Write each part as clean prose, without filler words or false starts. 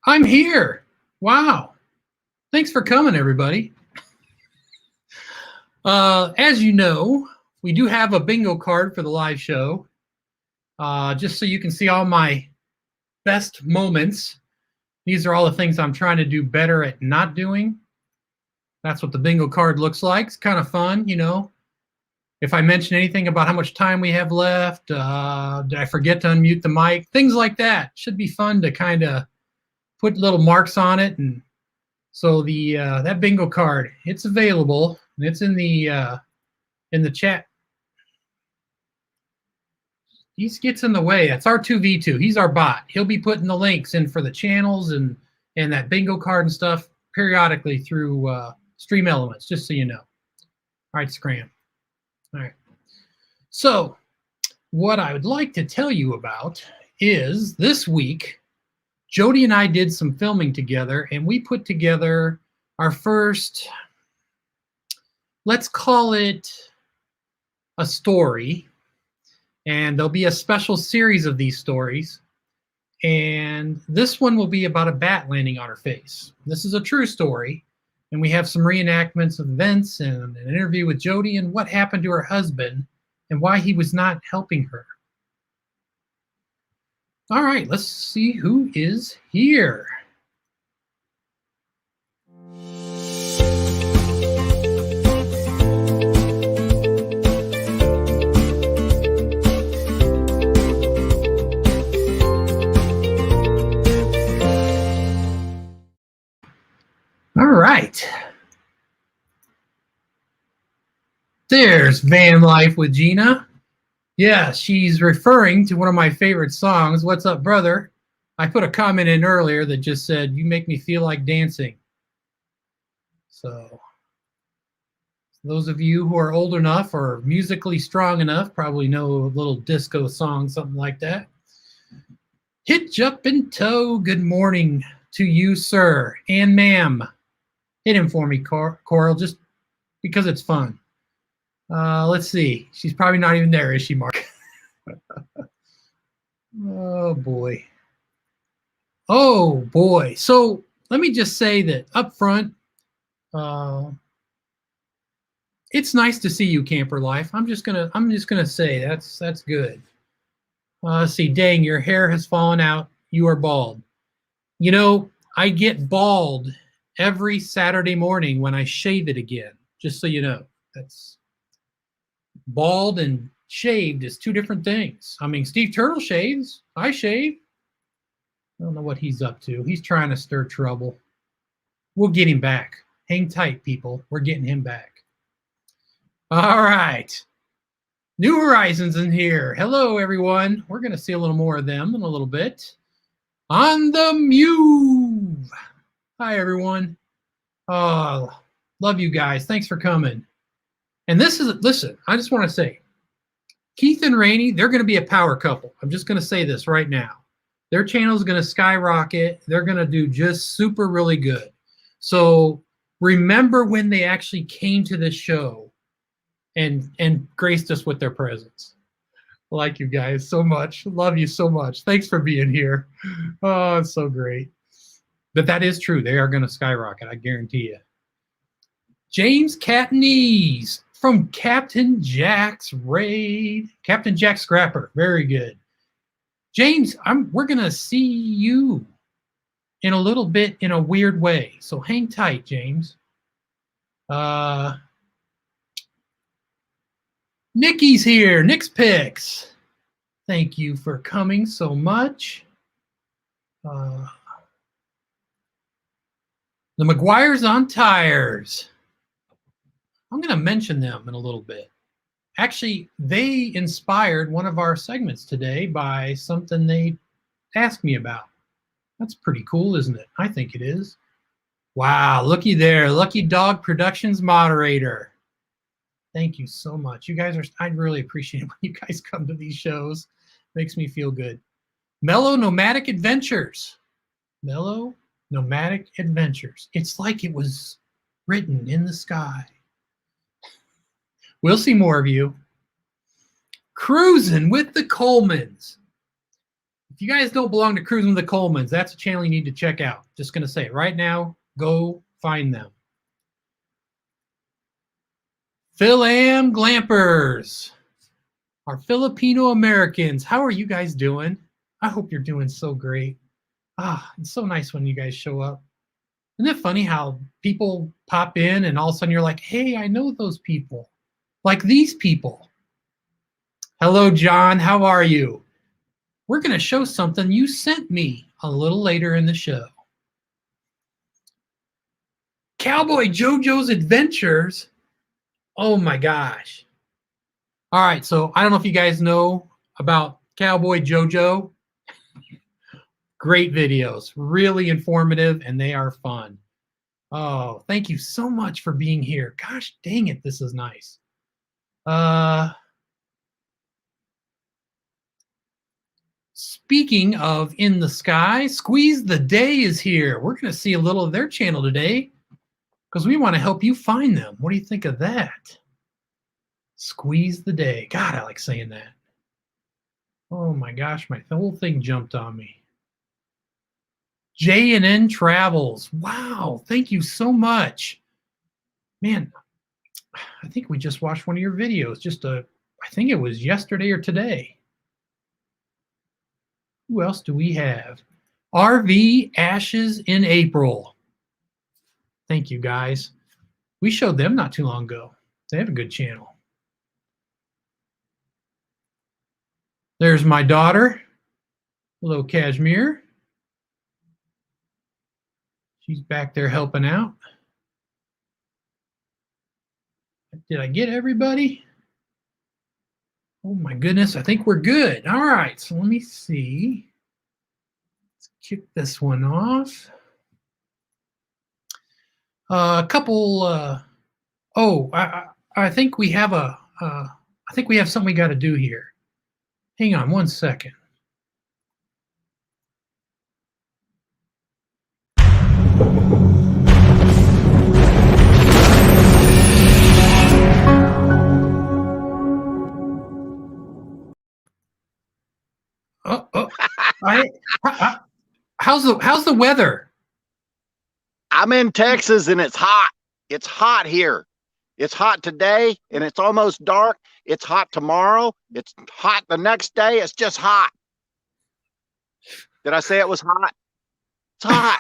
I'm here. Wow. Thanks for coming, everybody. As you know, we do have a bingo card for the live show. Just so you can see all my best moments. These are all the things I'm trying to do better at not doing. That's what the bingo card looks like. It's kind of fun, you know. If I mention anything about how much time we have left, did I forget to unmute the mic? Things like that. Should be fun to kind of put little marks on it. And so the that bingo card, it's available. And it's in the chat. He gets in the way. That's R2V2. He's our bot. He'll be putting the links in for the channels and that bingo card and stuff periodically through Stream Elements, just so you know. All right, Scram. All right. So what I would like to tell you about is this week, Jody and I did some filming together, and we put together our first, let's call it a story. And there'll be a special series of these stories. And this one will be about a bat landing on her face. This is a true story. And we have some reenactments of events and an interview with Jody and what happened to her husband and why he was not helping her. All right, let's see who is here. All right. There's Van Life with Gina. Yeah, she's referring to one of my favorite songs, What's Up, Brother? I put a comment in earlier that just said, you make me feel like dancing. So those of you who are old enough or musically strong enough probably know a little disco song, something like that. Hitch up in tow. Good morning to you, sir and ma'am. Hit him for me, Coral, just because it's fun. Let's see. She's probably not even there, is she, Mark? Oh, boy. Oh, boy. So let me just say that up front, it's nice to see you, Camper Life. I'm just gonna say that's good. Let's see. Dang, your hair has fallen out. You are bald. You know, I get bald every Saturday morning when I shave it again, just so you know. That's bald and shaved is two different things. I mean, Steve Turtle shaves. I shave. I don't know what he's up to. He's trying to stir trouble. We'll get him back. Hang tight, people. We're getting him back. All right. New Horizons in here. Hello, everyone. We're going to see a little more of them in a little bit. On the move. Hi, everyone. Oh, love you guys. Thanks for coming. And this is, listen, I just want to say, Keith and Rainey, they're going to be a power couple. I'm just going to say this right now. Their channel is going to skyrocket. They're going to do just super really good. So remember when they actually came to this show and graced us with their presence. I like you guys so much. Love you so much. Thanks for being here. Oh, it's so great. But that is true. They are going to skyrocket, I guarantee you. James Catanese from Captain Jack's Raid. Captain Jack Scrapper. Very good. James, we're going to see you in a little bit in a weird way. So hang tight, James. Nikki's here. Nick's Picks. Thank you for coming so much. The McGuire's on Tires. I'm going to mention them in a little bit. Actually, they inspired one of our segments today by something they asked me about. That's pretty cool, isn't it? I think it is. Wow, looky there. Lucky Dog Productions moderator. Thank you so much. You guys are, I really appreciate it when you guys come to these shows. Makes me feel good. Mellow Nomadic Adventures. Mellow Nomadic Adventures. It's like it was written in the sky. We'll see more of you. Cruising with the Colemans. If you guys don't belong to Cruising with the Colemans, that's a channel you need to check out. Just going to say it right now. Go find them. Phil-Am Glampers. Our Filipino Americans. How are you guys doing? I hope you're doing so great. It's so nice when you guys show up. Isn't it funny how people pop in and all of a sudden you're like, hey, I know those people. Like these people. Hello, John. How are you? We're going to show something you sent me a little later in the show. Cowboy JoJo's Adventures. Oh my gosh. All right, so I don't know if you guys know about Cowboy JoJo. Great videos, really informative, and they are fun. Oh, thank you so much for being here. Gosh dang it, this is nice. Speaking of in the sky, SQUEEZEtheDAY is here. We're going to see a little of their channel today because we want to help you find them. What do you think of that? SQUEEZEtheDAY. God, I like saying that. Oh my gosh, my whole thing jumped on me. J&N Travels. Wow, thank you so much. Man, I think we just watched one of your videos. I think it was yesterday or today. Who else do we have? RV Ashes in April. Thank you, guys. We showed them not too long ago. They have a good channel. There's my daughter. Hello, Kashmir. She's back there helping out. Did I get everybody? Oh my goodness, I think we're good. All right, so let me see. Let's kick this one off. A couple. I think we have I think we have something we got to do here. Hang on one second. How's the weather? I'm in Texas and it's hot. It's hot here. It's hot today and it's almost dark. It's hot tomorrow. It's hot the next day. It's just hot. Did I say it was hot? It's hot.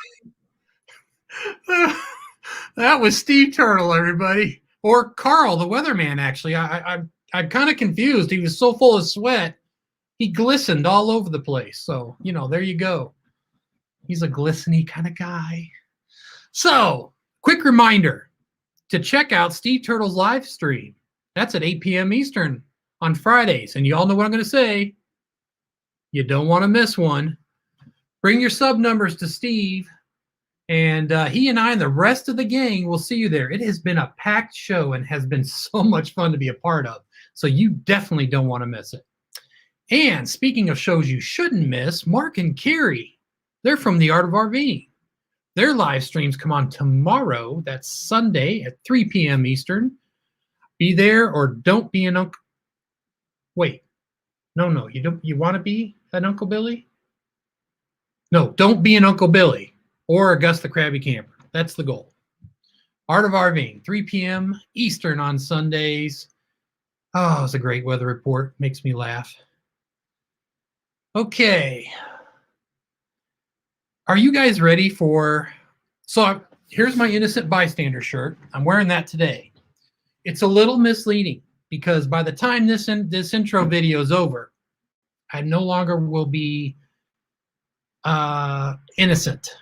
That was Steve Turtle, everybody. Or Carl, the weatherman, actually. I'm kind of confused. He was so full of sweat, he glistened all over the place. So, you know, there you go. He's a glistening kind of guy. So, quick reminder to check out Steve Turtle's live stream. That's at 8 p.m. Eastern on Fridays. And you all know what I'm going to say. You don't want to miss one. Bring your sub numbers to Steve. And he and I and the rest of the gang will see you there. It has been a packed show and has been so much fun to be a part of. So you definitely don't want to miss it. And speaking of shows you shouldn't miss, Mark and Carrie, they're from The Art of RVing. Their live streams come on tomorrow. That's Sunday at 3 p.m. Eastern. Be there or don't be an Uncle. Wait, no, you don't. You want to be an Uncle Billy? No, don't be an Uncle Billy or a Gus the Krabby Camper. That's the goal. Art of RVing, 3 p.m. Eastern on Sundays. Oh, it's a great weather report. Makes me laugh. Okay. Are you guys ready for... So here's my innocent bystander shirt. I'm wearing that today. It's a little misleading because by the time this intro video is over, I no longer will be innocent.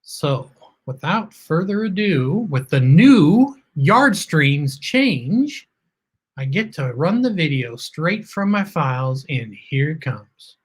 So without further ado, with the new yard streams change, I get to run the video straight from my files, and here it comes.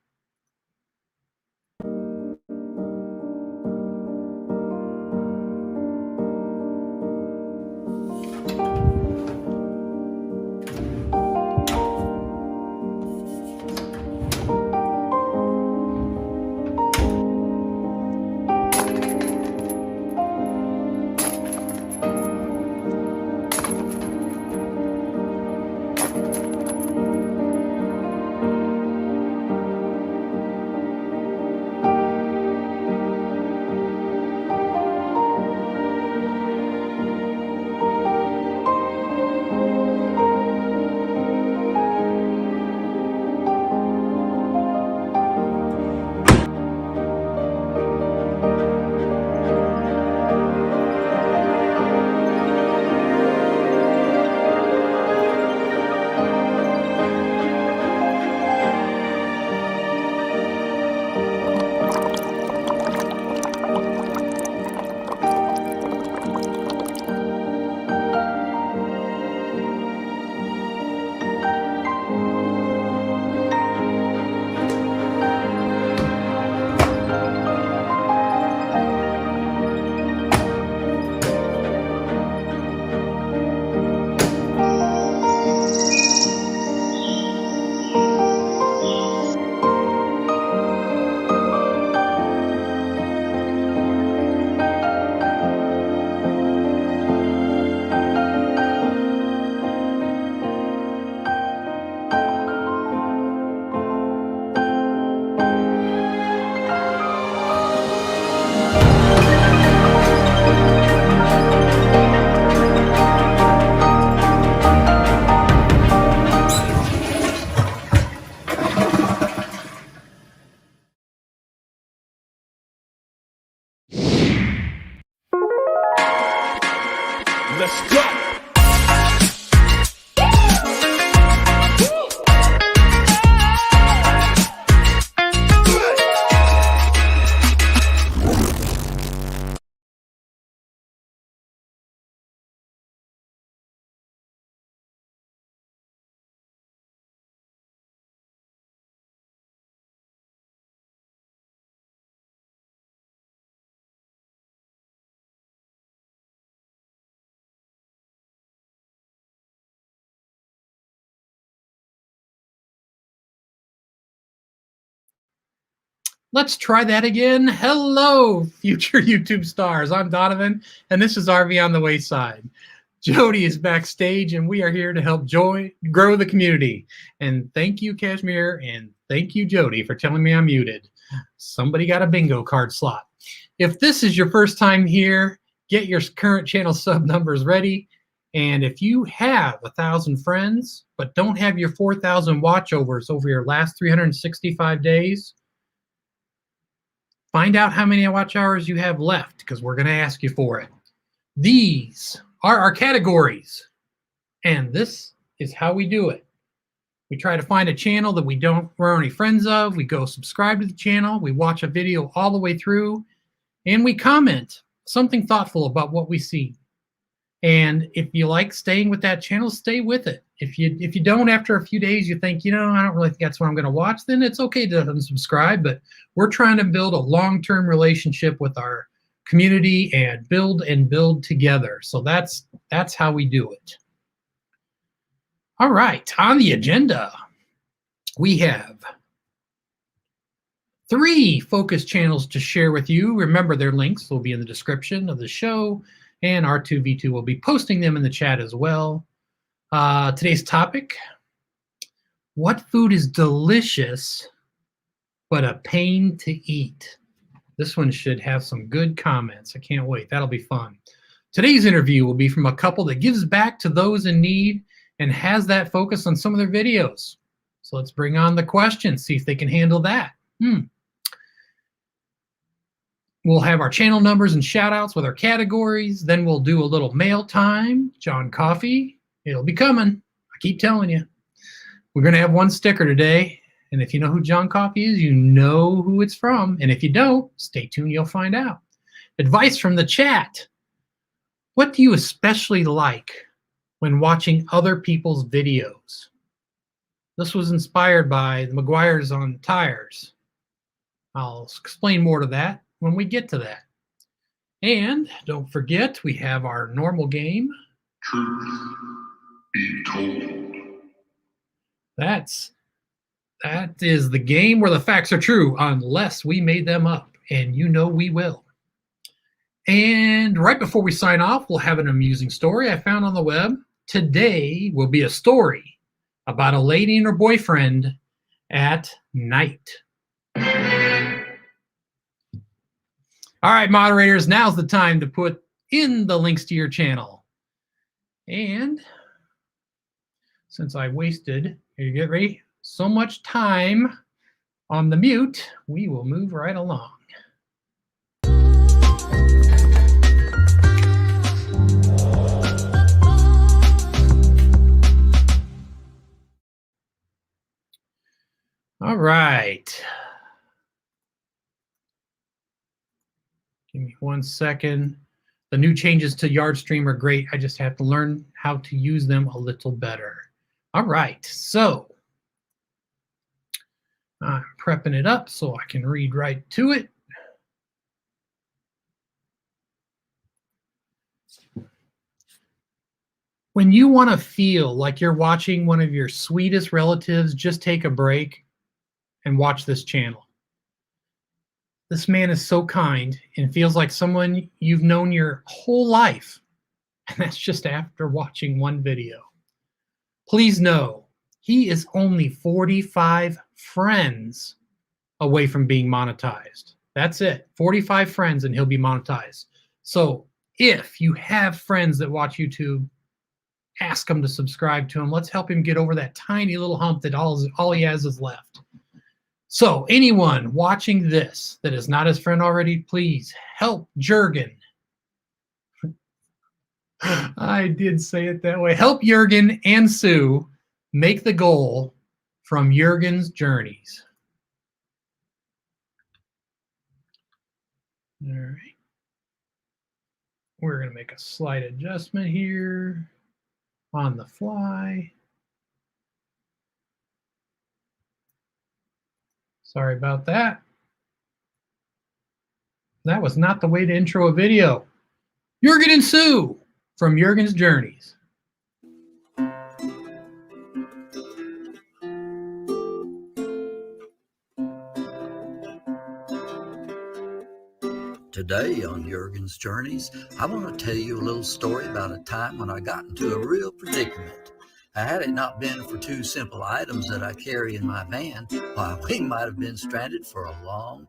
Let's go. Let's try that again. Hello, future YouTube stars. I'm Donovan, and this is RV on the Wayside. Jody is backstage, and we are here to help grow the community. And thank you, Kashmir, and thank you, Jody, for telling me I'm muted. Somebody got a bingo card slot. If this is your first time here, get your current channel sub numbers ready. And if you have 1,000 friends, but don't have your 4,000 watchovers over your last 365 days, find out how many watch hours you have left, because we're going to ask you for it. These are our categories, and this is how we do it. We try to find a channel that we're already friends of. We go subscribe to the channel. We watch a video all the way through, and we comment something thoughtful about what we see. And if you like staying with that channel, stay with it. If you don't, after a few days, you think, I don't really think that's what I'm going to watch, then it's okay to unsubscribe. But we're trying to build a long-term relationship with our community and build together. So that's how we do it. All right, on the agenda, we have 3 focus channels to share with you. Remember, their links will be in the description of the show, and R2V2 will be posting them in the chat as well. Today's topic: what food is delicious but a pain to eat? This one should have some good comments. I can't wait. That'll be fun. Today's interview will be from a couple that gives back to those in need and has that focus on some of their videos. So let's bring on the questions, see if they can handle that. We'll have our channel numbers and shout outs with our categories. Then we'll do a little mail time. John Coffee, it'll be coming. I keep telling you. We're going to have 1 sticker today. And if you know who John Coffee is, you know who it's from. And if you don't, stay tuned, you'll find out. Advice from the chat. What do you especially like when watching other people's videos? This was inspired by the McGuire's on tires. I'll explain more to that when we get to that. And don't forget, we have our normal game. Truth be told. That is the game where the facts are true unless we made them up, and we will. And right before we sign off, we'll have an amusing story I found on the web. Today will be a story about a lady and her boyfriend at night. All right, moderators, now's the time to put in the links to your channel. And since I wasted, here you get ready, so much time on the mute, we will move right along. All right. Give me 1 second. The new changes to YardStream are great. I just have to learn how to use them a little better. All right, so I'm prepping it up so I can read right to it. When you want to feel like you're watching one of your sweetest relatives, just take a break and watch this channel. This man is so kind and feels like someone you've known your whole life. And that's just after watching 1 video. Please know, he is only 45 friends away from being monetized. That's it. 45 friends and he'll be monetized. So if you have friends that watch YouTube, ask them to subscribe to him. Let's help him get over that tiny little hump that all he has is left. So anyone watching this that is not his friend already, please help Jurgen. I did say it that way. Help Jurgen and Sue make the goal from Jurgen's Journeys. All right. We're going to make a slight adjustment here on the fly. Sorry about that. That was not the way to intro a video. Jurgen and Sue from Jurgen's Journeys. Today on Jurgen's Journeys, I want to tell you a little story about a time when I got into a real predicament. Had it not been for two simple items that I carry in my van, why, we might have been stranded for a long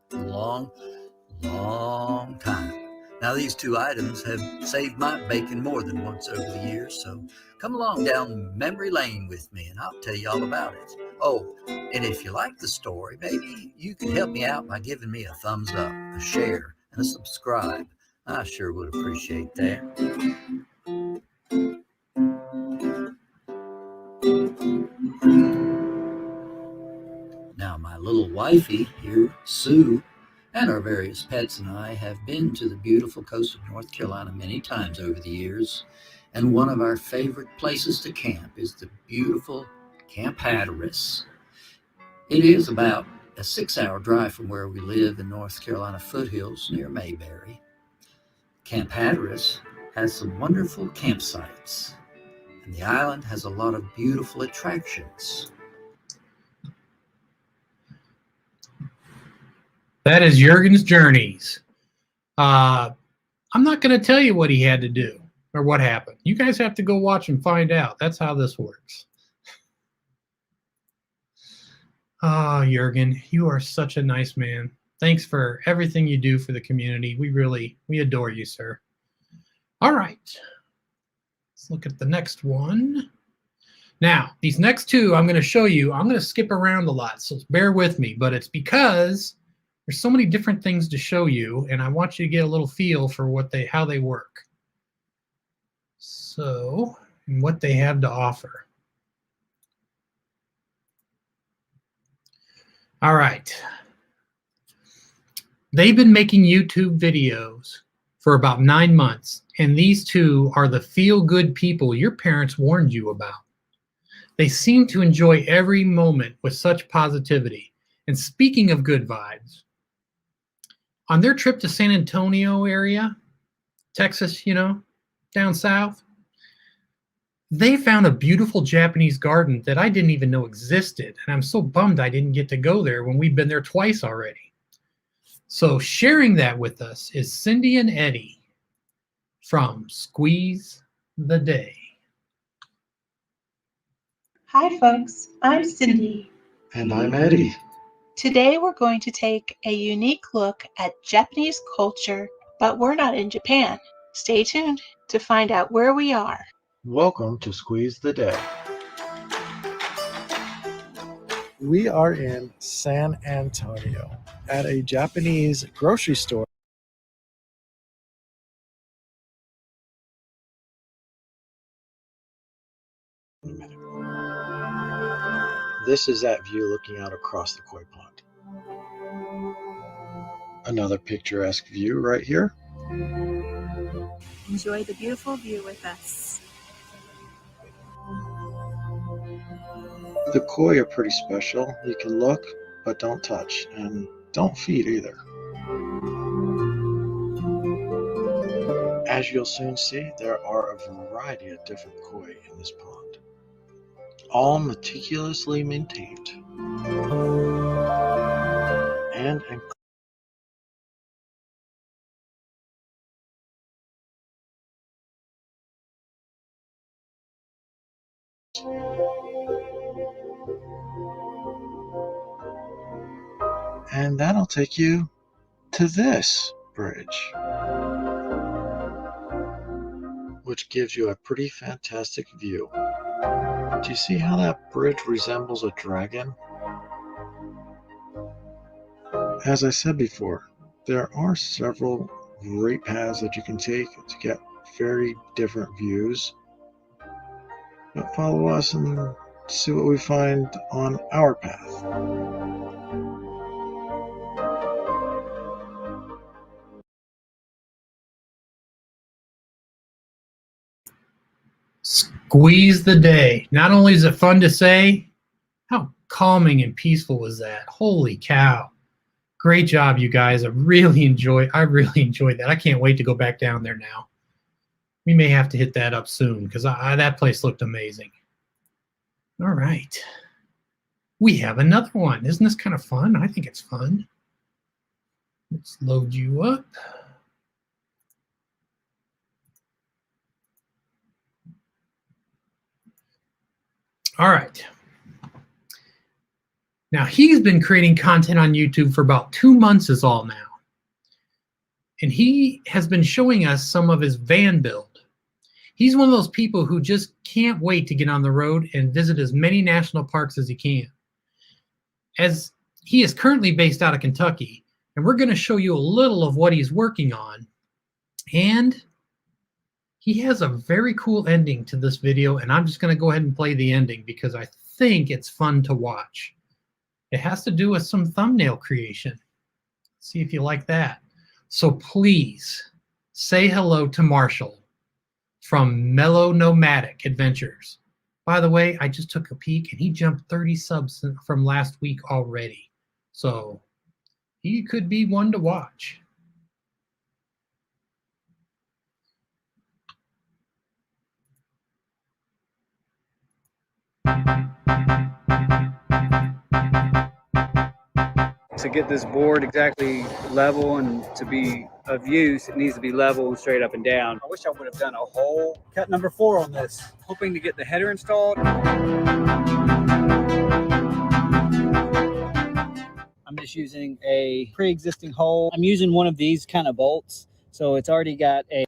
time. Now, these two items have saved my bacon more than once over the years, so come along down memory lane with me and I'll tell you all about it. Oh, and if you like the story, maybe you can help me out by giving me a thumbs up, a share, and a subscribe. I sure would appreciate that. Now, my little wifey here, Sue, and our various pets and I have been to the beautiful coast of North Carolina many times over the years, and one of our favorite places to camp is the beautiful Camp Hatteras. It is about a 6-hour drive from where we live in North Carolina foothills near Mayberry. Camp Hatteras has some wonderful campsites, and the island has a lot of beautiful attractions. That is Jurgen's Journeys. I'm not going to tell you what he had to do or what happened. You guys have to go watch and find out. That's how this works. Ah, Jurgen, you are such a nice man. Thanks for everything you do for the community. We adore you, sir. All right. Let's look at the next one. Now, these next two I'm going to show you. I'm going to skip around a lot, so bear with me. But it's because there's so many different things to show you, and I want you to get a little feel for how they work. So, and what they have to offer. All right. They've been making YouTube videos for about 9 months, and these two are the feel-good people your parents warned you about. They seem to enjoy every moment with such positivity. And speaking of good vibes, on their trip to San Antonio area, Texas, down south, they found a beautiful Japanese garden that I didn't even know existed. And I'm so bummed I didn't get to go there when we've been there twice already. So sharing that with us is Cindy and Eddie from SQUEEZEtheDAY. Hi folks, I'm Cindy. And I'm Eddie. Today we're going to take a unique look at Japanese culture, but we're not in Japan. Stay tuned to find out where we are. Welcome to Squeeze the Day. We are in San Antonio at a Japanese grocery store. This is that view looking out across the koi pond. Another picturesque view right here. Enjoy the beautiful view with us. The koi are pretty special. You can look, but don't touch, and don't feed either. As you'll soon see, there are a variety of different koi in this pond, all meticulously maintained. And that'll take you to this bridge, which gives you a pretty fantastic view. Do you see how that bridge resembles a dragon? As I said before, there are several great paths that you can take to get very different views. But follow us and see what we find on our path. Squeeze the day. Not only is it fun to say, how calming and peaceful was that? Holy cow. Great job, you guys. I really enjoyed that. I can't wait to go back down there now. We may have to hit that up soon because that place looked amazing. All right. We have another one. Isn't this kind of fun? I think it's fun. Let's load you up. All right. Now, he's been creating content on YouTube for about 2 months is all now. And he has been showing us some of his van build. He's one of those people who just can't wait to get on the road and visit as many national parks as he can. As he is currently based out of Kentucky, and we're going to show you a little of what he's working on. And he has a very cool ending to this video, and I'm just going to go ahead and play the ending because I think it's fun to watch. It has to do with some thumbnail creation. Let's see if you like that. So please say hello to Marshall from Mellow Nomadic Adventures. By the way, I just took a peek and he jumped 30 subs from last week already. So he could be one to watch. To get this board exactly level and to be of use, it needs to be level and straight up and down. I wish I would have done a whole cut number 4 on this. Hoping to get the header installed. I'm just using a pre-existing hole. I'm using one of these kind of bolts. So it's already got a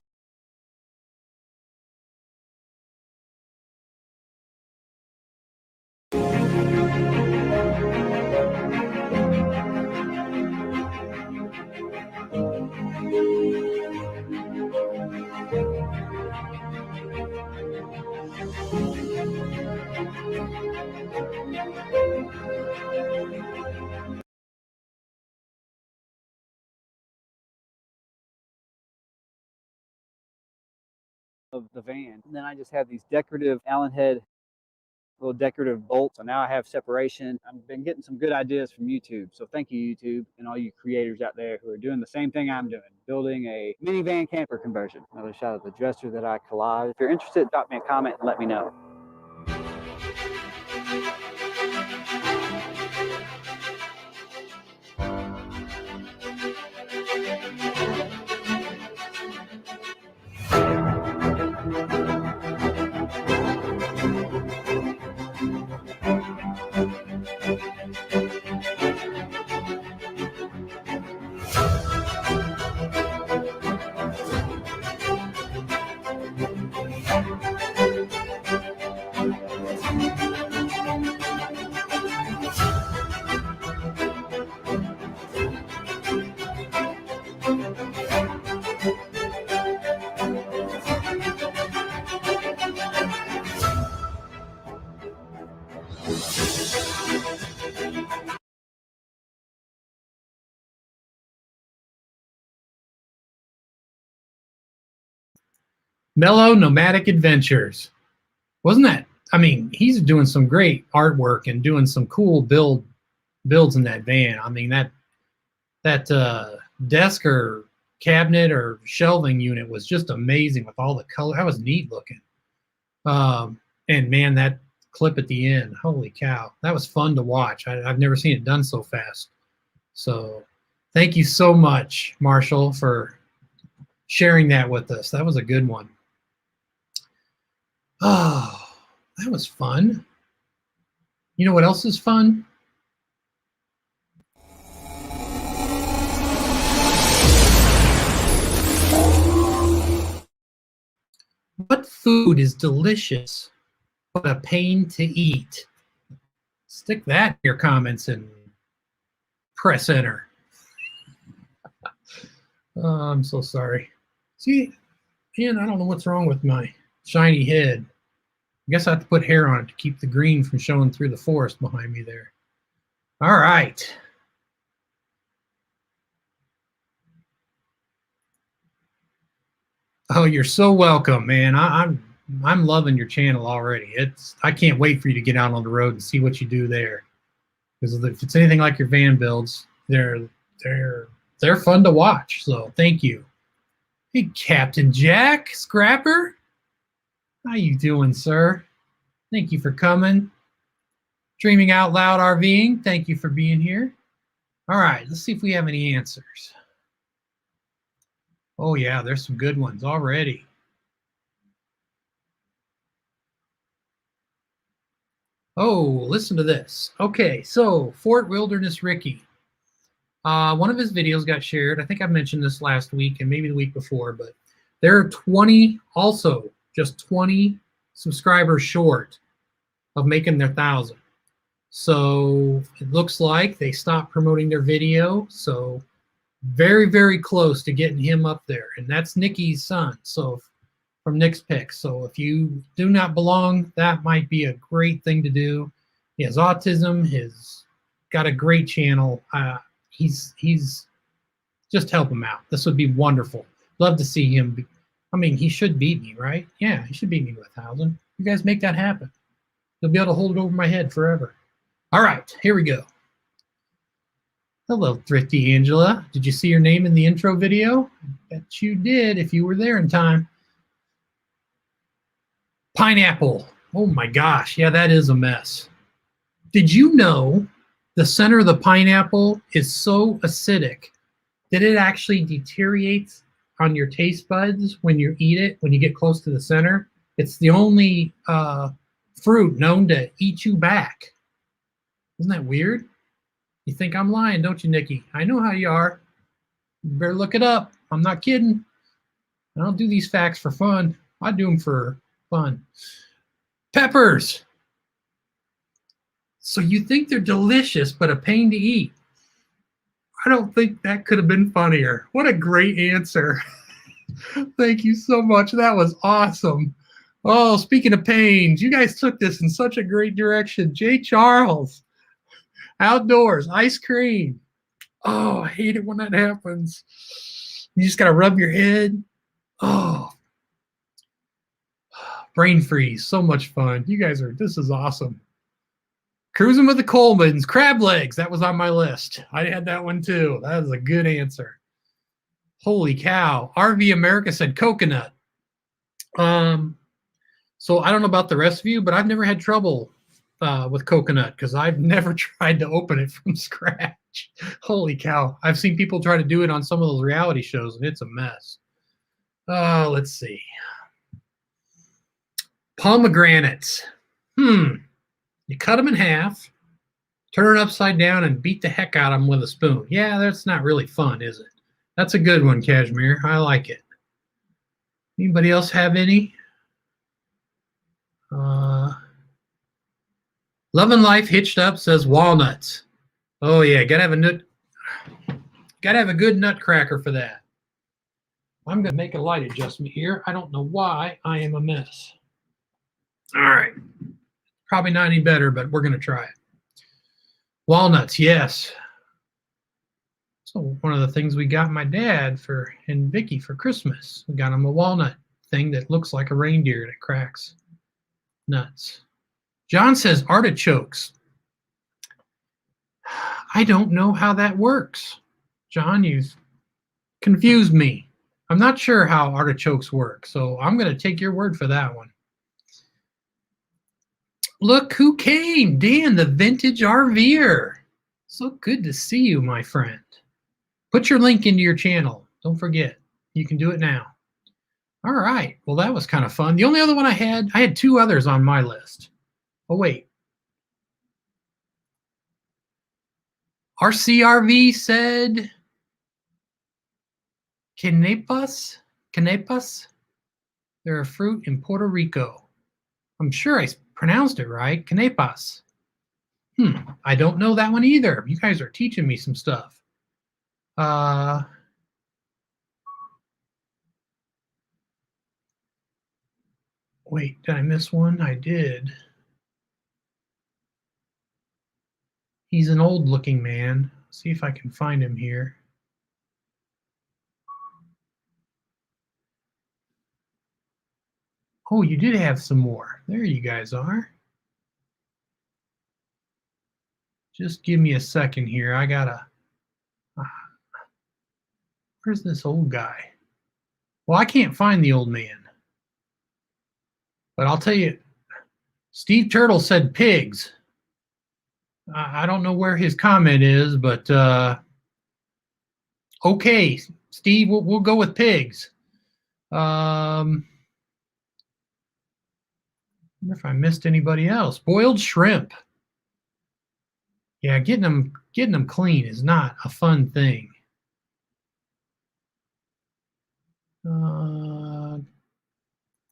of the van. And then I just have these decorative Allen head, little decorative bolts. So now I have separation. I've been getting some good ideas from YouTube. So thank you, YouTube, and all you creators out there who are doing the same thing I'm doing, building a minivan camper conversion. Another shot of the dresser that I collaged. If you're interested, drop me a comment and let me know. Mellow Nomadic Adventures. Wasn't that? I mean, he's doing some great artwork and doing some cool builds in that van. I mean, that desk or cabinet or shelving unit was just amazing with all the color. That was neat looking. And man, that clip at the end, holy cow, that was fun to watch. I've never seen it done so fast. So thank you so much, Marshall, for sharing that with us. That was a good one. Oh, that was fun. You know what else is fun? What food is delicious but a pain to eat? Stick that in your comments and press enter. Oh, I'm so sorry. See, Man, I don't know what's wrong with my shiny head. I guess I have to put hair on it to keep the green from showing through the forest behind me there. All right. Oh, you're so welcome, man. I'm loving your channel already. I can't wait for you to get out on the road and see what you do there. Because if it's anything like your van builds, they're fun to watch. So thank you. Hey, Captain Jack Scrapper, how you doing, sir? Thank you for coming. Dreaming Out Loud RVing, thank you for being here. All right, let's see if we have any answers. Oh yeah, there's some good ones already. Oh, listen to this. Okay, so Fort Wilderness Ricky. One of his videos got shared. I think I mentioned this last week and maybe the week before, but there are 20, also just 20 subscribers short of making their 1,000. So it looks like they stopped promoting their video. So very, very close to getting him up there. And that's Nikki's son. So from Nick's Pick. So if you do not belong, that might be a great thing to do. He has autism. He's got a great channel. He's just help him out. This would be wonderful. Love to see him. I mean, he should beat me, right? Yeah, he should beat me with 1,000. You guys make that happen. You'll be able to hold it over my head forever. All right, here we go. Hello, Thrifty Angela. Did you see your name in the intro video? I bet you did if you were there in time. Pineapple. Oh my gosh, yeah, that is a mess. Did you know the center of the pineapple is so acidic that it actually deteriorates on your taste buds when you eat it, when you get close to the center? It's the only fruit known to eat you back. Isn't that weird? You think I'm lying, don't you, Nikki? I know how you are. You better look it up. I'm not kidding. I don't do these facts for fun. I do them for fun. Peppers. So you think they're delicious, but a pain to eat. I don't think that could have been funnier. What a great answer. Thank you so much. That was awesome. Oh, speaking of pains, you guys took this in such a great direction. Jay Charles. Outdoors, ice cream. Oh, I hate it when that happens. You just got to rub your head. Oh, brain freeze. So much fun. You guys this is awesome. Cruising with the Colemans, crab legs. That was on my list. I had that one too. That was a good answer. Holy cow. RV America said coconut. So I don't know about the rest of you, but I've never had trouble with coconut because I've never tried to open it from scratch. Holy cow. I've seen people try to do it on some of those reality shows and it's a mess. Let's see. Pomegranates. You cut them in half, turn it upside down, and beat the heck out of them with a spoon. Yeah, that's not really fun, is it? That's a good one, Cashmere. I like it. Anybody else have any? Love and Life Hitched Up says walnuts. Oh yeah, gotta have a good nutcracker for that. I'm gonna make a light adjustment here. I don't know why I am a mess. All right, probably not any better, but we're gonna try it. Walnuts, yes. So one of the things we got my dad and Vicky for Christmas, we got him a walnut thing that looks like a reindeer and it cracks nuts. John says artichokes. I don't know how that works. John, you've confused me. I'm not sure how artichokes work, so I'm going to take your word for that one. Look who came, Dan, the vintage RVer. So good to see you, my friend. Put your link into your channel. Don't forget, you can do it now. All right, well, that was kind of fun. The only other one I had 2 others on my list. Oh, wait. RCRV said canepas? Canepas? They're a fruit in Puerto Rico. I'm sure I pronounced it right. Canepas. I don't know that one either. You guys are teaching me some stuff. Wait, did I miss one? I did. He's an old-looking man. See if I can find him here. Oh, you did have some more. There you guys are. Just give me a second here. I gotta... where's this old guy? Well, I can't find the old man. But I'll tell you, Steve Turtle said pigs. I don't know where his comment is, but okay, Steve, we'll go with pigs. I wonder if I missed anybody else. Boiled shrimp. Yeah, getting them clean is not a fun thing.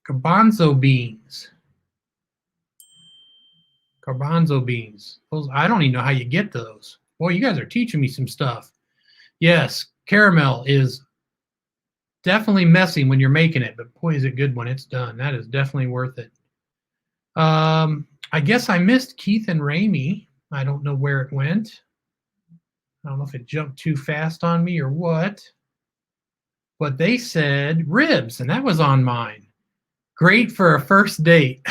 Garbanzo beans. Garbanzo beans. Those, I don't even know how you get those. Boy, you guys are teaching me some stuff. Yes, caramel is definitely messy when you're making it, but boy, is it good when it's done. That is definitely worth it. I guess I missed Keith and Ramey. I don't know where it went. I don't know if it jumped too fast on me or what. But they said ribs, and that was on mine. Great for a first date.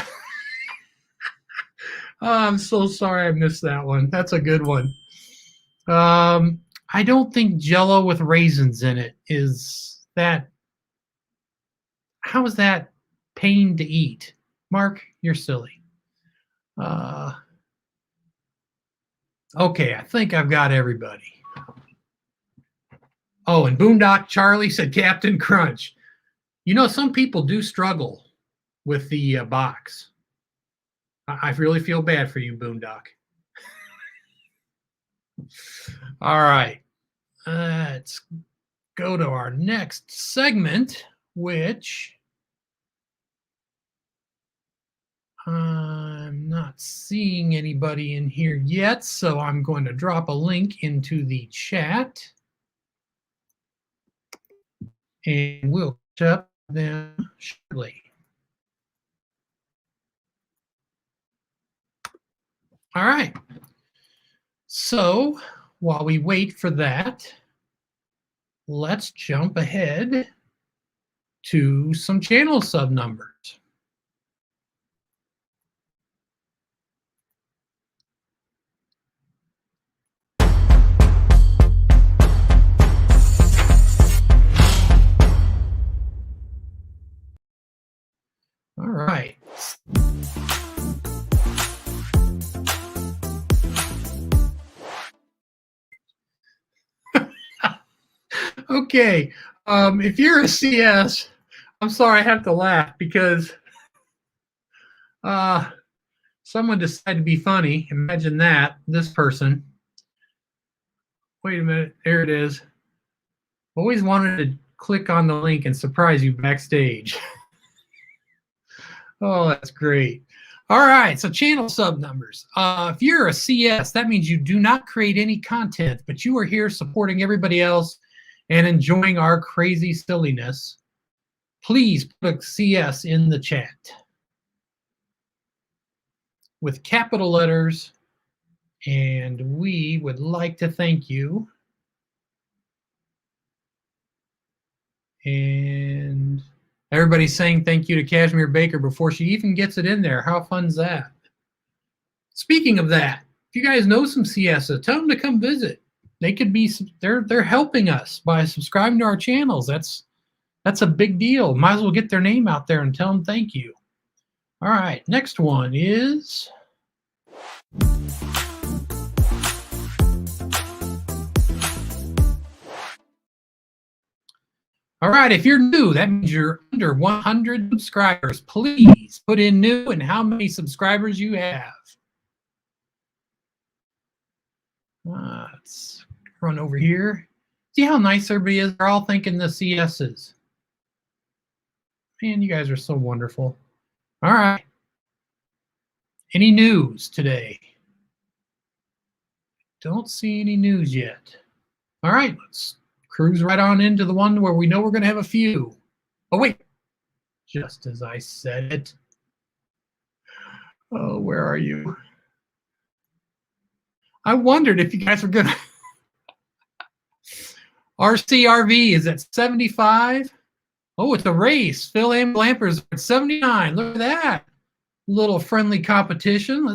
Oh, I'm so sorry I missed that one. That's a good one. I don't think Jell-O with raisins in it is that. How is that pain to eat? Mark, you're silly. Okay, I think I've got everybody. Oh, and Boondock Charlie said Captain Crunch. You know, some people do struggle with the box. I really feel bad for you, Boondock. All right. Let's go to our next segment, which I'm not seeing anybody in here yet, so I'm going to drop a link into the chat. And we'll catch up them shortly. All right. So while we wait for that, let's jump ahead to some channel sub numbers. All right. Okay. If you're a CS, I'm sorry I have to laugh because someone decided to be funny. Imagine that. This person. Wait a minute. There it is. Always wanted to click on the link and surprise you backstage. Oh, that's great. All right, so channel sub numbers. If you're a CS, that means you do not create any content, but you are here supporting everybody else and enjoying our crazy silliness. Please put a CS in the chat with capital letters, and we would like to thank you. And everybody's saying thank you to Cashmere Baker before she even gets it in there. How fun's that? Speaking of that, if you guys know some CSs, tell them to come visit. They could be, they're helping us by subscribing to our channels. That's a big deal. Might as well get their name out there and tell them thank you. All right, next one is all right, if you're new, that means you're under 100 subscribers. Please put in new and how many subscribers you have. Let's run over here. See how nice everybody is? They're all thinking the CSs. Man, you guys are so wonderful. All right. Any news today? Don't see any news yet. All right, let's cruise right on into the one where we know we're going to have a few. Oh, wait. Just as I said it. Oh, where are you? I wondered if you guys were gonna. RCRV is at 75. Oh, it's a race. Phil Lampers at 79. Look at that. Little friendly competition.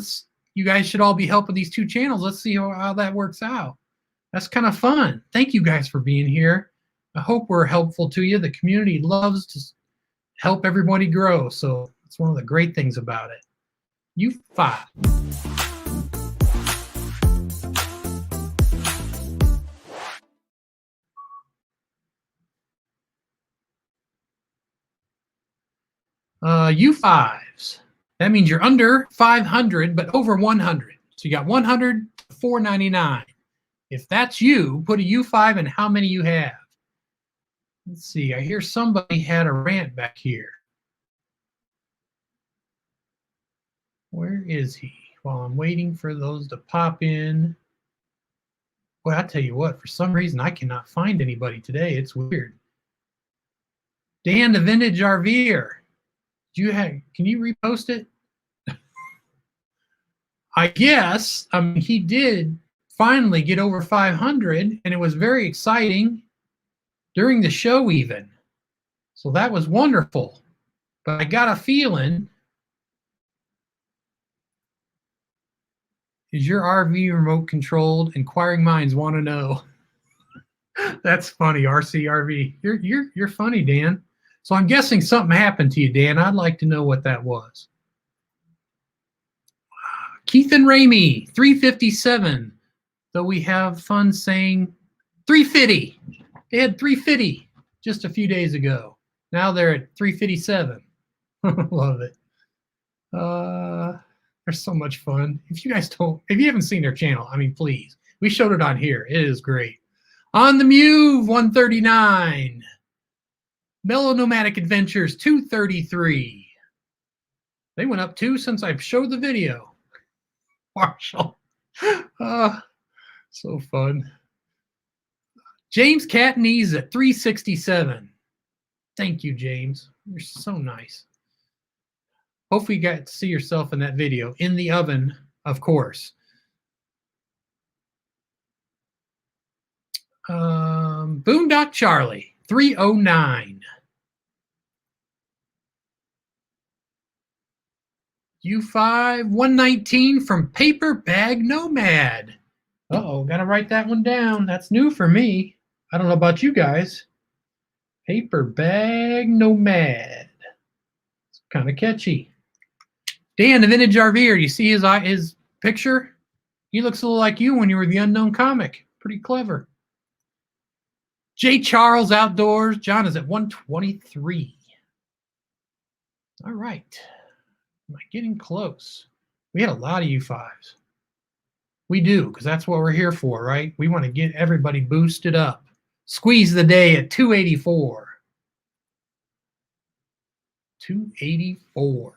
You guys should all be helping these two channels. Let's see how that works out. That's kind of fun. Thank you guys for being here. I hope we're helpful to you. The community loves to help everybody grow. So it's one of the great things about it. You 5. U5s. That means you're under 500, but over 100. So you got 100 to 499. If that's you, put a U5 and how many you have. Let's see. I hear somebody had a rant back here. Where is he? While I'm waiting for those to pop in. Boy, I tell you what, for some reason I cannot find anybody today. It's weird. Dan the Vintage RVer. Can you repost it? I guess he did finally get over 500, and it was very exciting during the show even. So that was wonderful. But I got a feeling, is your RV remote controlled? Inquiring minds want to know. That's funny, RCRV. You're funny, Dan. So I'm guessing something happened to you, Dan. I'd like to know what that was. Keith and Ramey, 357. Though we have fun saying 350. They had 350 just a few days ago. Now they're at 357. Love it. They're so much fun. If you haven't seen their channel, please. We showed it on here. It is great. On the Move, 139. Mellow Nomadic Adventures, 233. They went up 2 since I showed the video. Marshall. So fun. James Catney's at 367. Thank you, James. You're so nice. Hopefully you got to see yourself in that video. In the oven, of course. Boondock Charlie, 309. U5, 119 from Paper Bag Nomad. Uh-oh, gotta write that one down. That's new for me. I don't know about you guys. Paper Bag Nomad. It's kind of catchy. Dan, the Vintage RVer, you see his picture? He looks a little like you when you were the Unknown Comic. Pretty clever. J. Charles Outdoors. John is at 123. All right. Am I getting close? We had a lot of U5s. We do, because that's what we're here for, right? We want to get everybody boosted up. Squeeze the day at 284. 284.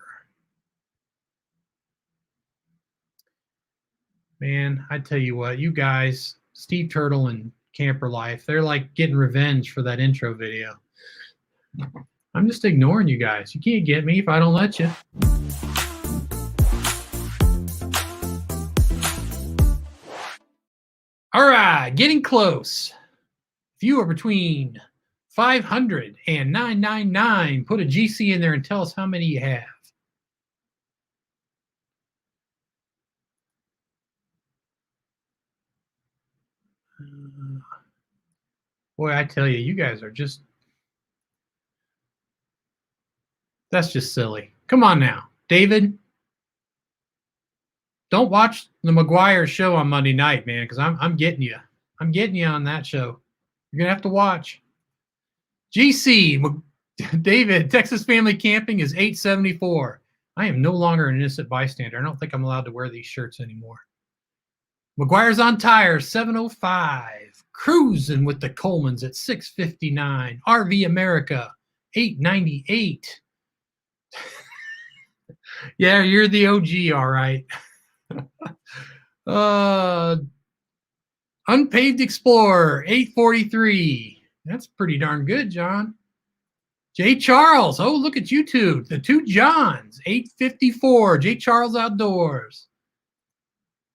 Man, I tell you what, you guys, Steve Turtle and Camper Life, they're like getting revenge for that intro video. I'm just ignoring you guys. You can't get me if I don't let you. All right, getting close. If you are between 500 and 999, put a GC in there and tell us how many you have. Boy, I tell you, you guys are just, that's just silly. Come on now, David. Don't watch the McGuire show on Monday night, man, because I'm getting you. I'm getting you on that show. You're going to have to watch. GC, David, Texas Family Camping is 874. I am no longer an innocent bystander. I don't think I'm allowed to wear these shirts anymore. McGuire's on Tires, 705. Cruising with the Colemans at 659. RV America, 898. Yeah, you're the OG, all right. Unpaved Explorer, 843. That's pretty darn good, John. J. Charles. Oh, look at you two. The two Johns. 854. J. Charles Outdoors.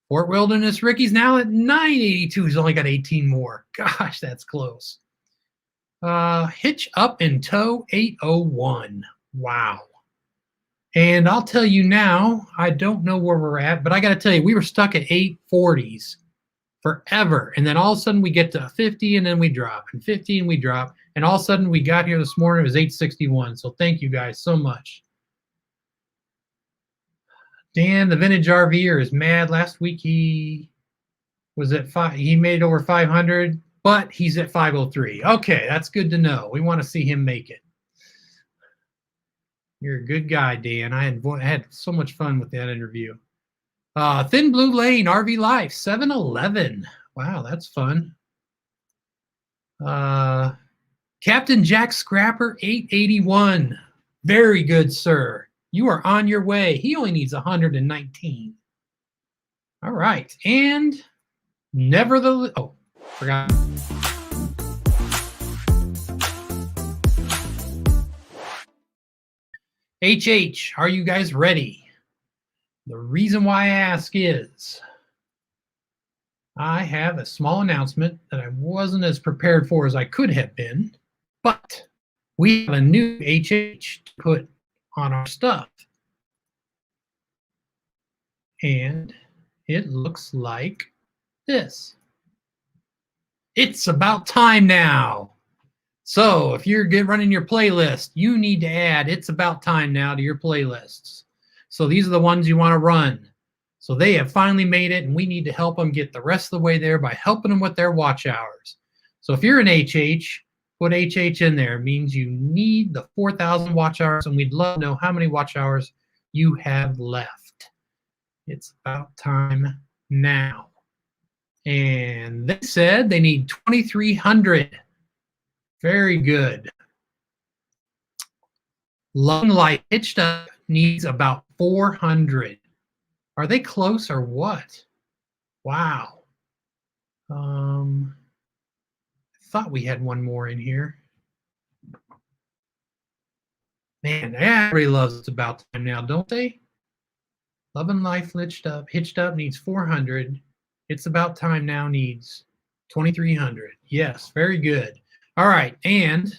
Fort Wilderness Ricky's now at 982. He's only got 18 more. Gosh, that's close. Hitch Up and Tow 801. Wow. And I'll tell you now, I don't know where we're at, but I got to tell you, we were stuck at 840s forever. And then all of a sudden we get to 50 and then we drop, and 50 and we drop. And all of a sudden we got here this morning, it was 861. So thank you guys so much. Dan, the vintage RVer, is mad. Last week he was at he made over 500, but he's at 503. Okay, that's good to know. We want to see him make it. You're a good guy, Dan. I had so much fun with that interview. Thin Blue Lane, RV Life, 711. Wow, that's fun. Captain Jack Scrapper, 881. Very good, sir. You are on your way. He only needs 119. All right. And nevertheless, oh, forgot. HH, are you guys ready? The reason why I ask is I have a small announcement that I wasn't as prepared for as I could have been, but we have a new HH to put on our stuff. And it looks like this. It's about time now. So if you're running your playlist, you need to add It's About Time Now to your playlists. So these are the ones you want to run. So they have finally made it, and we need to help them get the rest of the way there by helping them with their watch hours. So if you're an HH, put HH in there. It means you need the 4,000 watch hours, and we'd love to know how many watch hours you have left. It's about time now. And they said they need 2,300. Very good. Lone Light Hitched Up needs about 400. Are they close or what? Wow. I thought we had one more in here. Man, everybody loves It's About Time Now, don't they? Love and Life Hitched Up needs 400. It's About Time Now needs 2,300. Yes, very good. All right, and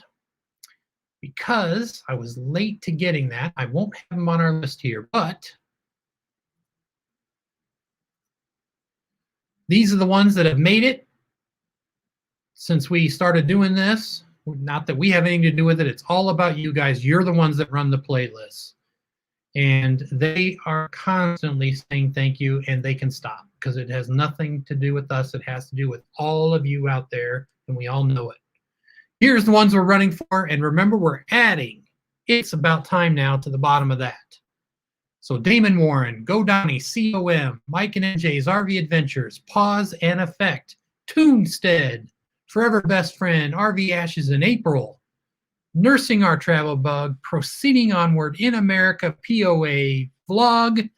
because I was late to getting that, I won't have them on our list here, but these are the ones that have made it since we started doing this. Not that we have anything to do with it. It's all about you guys. You're the ones that run the playlists. And they are constantly saying thank you, and they can stop because it has nothing to do with us. It has to do with all of you out there, and we all know it. Here's the ones we're running for, and remember, we're adding It's About Time Now to the bottom of that. So Damon Warren, Go Donnie, COM, Mike and NJ's RV Adventures, Pause and Effect, Toonstead, Forever Best Friend, RV Ashes in April, Nursing Our Travel Bug, Proceeding Onward in America, POA Vlog,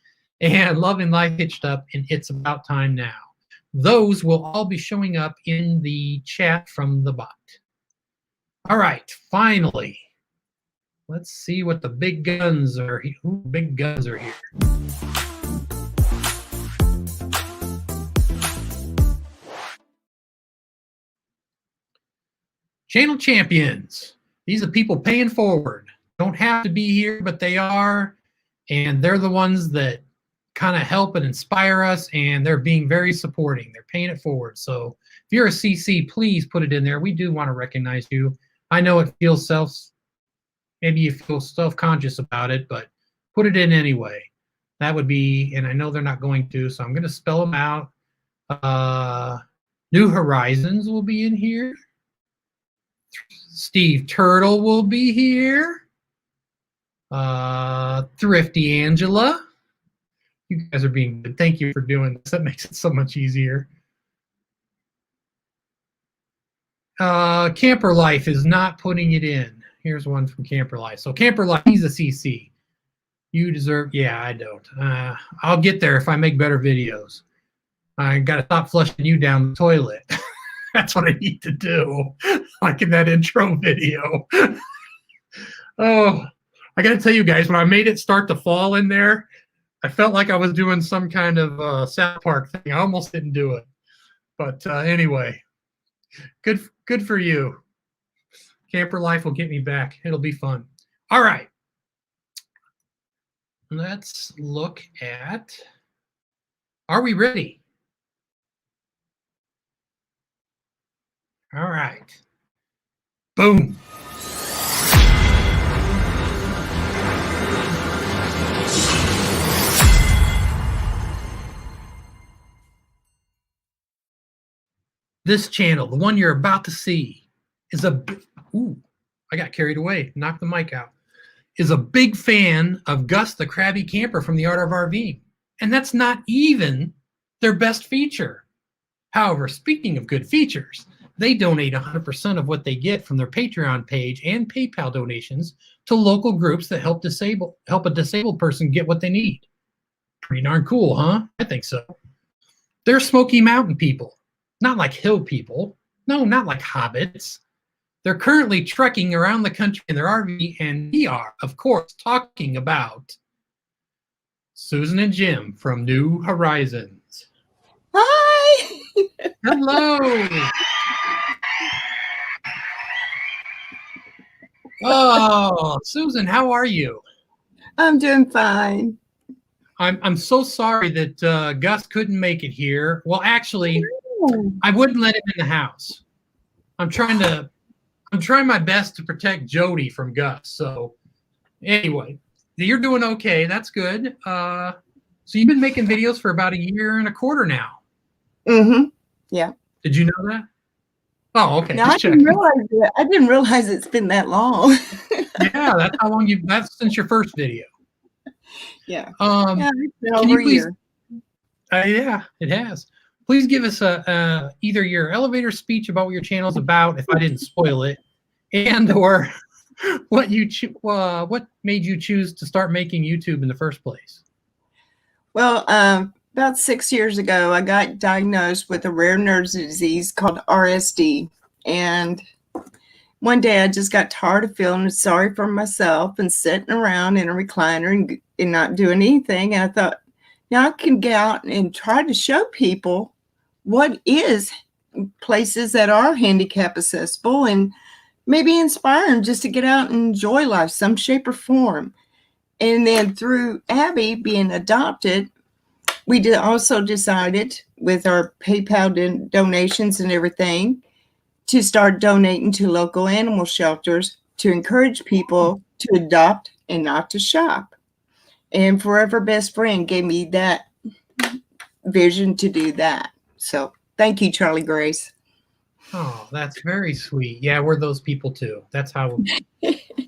and Love and Life Hitched Up in It's About Time Now. Those will all be showing up in the chat from the bot. All right, finally, let's see what the big guns are here. Ooh, big guns are here. Channel champions. These are people paying forward. Don't have to be here, but they are. And they're the ones that kind of help and inspire us, and they're being very supporting. They're paying it forward. So if you're a CC, please put it in there. We do want to recognize you. I know it feels maybe you feel self-conscious about it, but put it in anyway. That would be, and I know they're not going to, so I'm going to spell them out. New Horizons will be in here. Steve Turtle will be here. Thrifty Angela. You guys are being good. Thank you for doing this. That makes it so much easier. Camper Life is not putting it in. Here's one from Camper Life. So Camper Life, he's a CC. You deserve, yeah, I don't. I'll get there if I make better videos. I got to stop flushing you down the toilet. That's what I need to do, like in that intro video. Oh, I got to tell you guys, when I made it start to fall in there, I felt like I was doing some kind of South Park thing. I almost didn't do it. But anyway, good for you. Camper life will get me back. It'll be fun. All right. Let's look at, are we ready? All right. Boom. This channel, the one you're about to see, is ooh, I got carried away, knocked the mic out, is a big fan of Gus the Crabby Camper from The Art of RVing. And that's not even their best feature. However, speaking of good features, they donate 100% of what they get from their Patreon page and PayPal donations to local groups that help a disabled person get what they need. Pretty darn cool, huh? I think so. They're Smoky Mountain people, not like hill people. No, not like hobbits. They're currently trekking around the country in their RV, and we are, of course, talking about Susan and Jim from New Horizons. Hi! Hello! Oh, Susan, how are you? I'm doing fine. I'm so sorry that Gus couldn't make it here. Well, actually, I wouldn't let him in the house. I'm trying my best to protect Jody from Gus. So anyway, you're doing okay. That's good. So you've been making videos for about 1.25 years now. Mm-hmm. Yeah. Did you know that? Oh, okay. No, I didn't realize it's been that long. Yeah, that's how long that's since your first video. Yeah. Yeah, it's been over a year. Yeah, it has. Please give us either your elevator speech about what your channel is about, if I didn't spoil it, and or what made you choose to start making YouTube in the first place. Well, about 6 years ago, I got diagnosed with a rare nerve disease called RSD. And one day I just got tired of feeling sorry for myself and sitting around in a recliner and not doing anything. And I thought, now I can get out and try to show people what is places that are handicap accessible and maybe inspire them just to get out and enjoy life some shape or form. And then through Abby being adopted, we also decided with our PayPal donations and everything to start donating to local animal shelters to encourage people to adopt and not to shop. And Forever Best Friend gave me that vision to do that. So thank you, Charlie Grace. Oh, that's very sweet. Yeah, we're those people too. That's how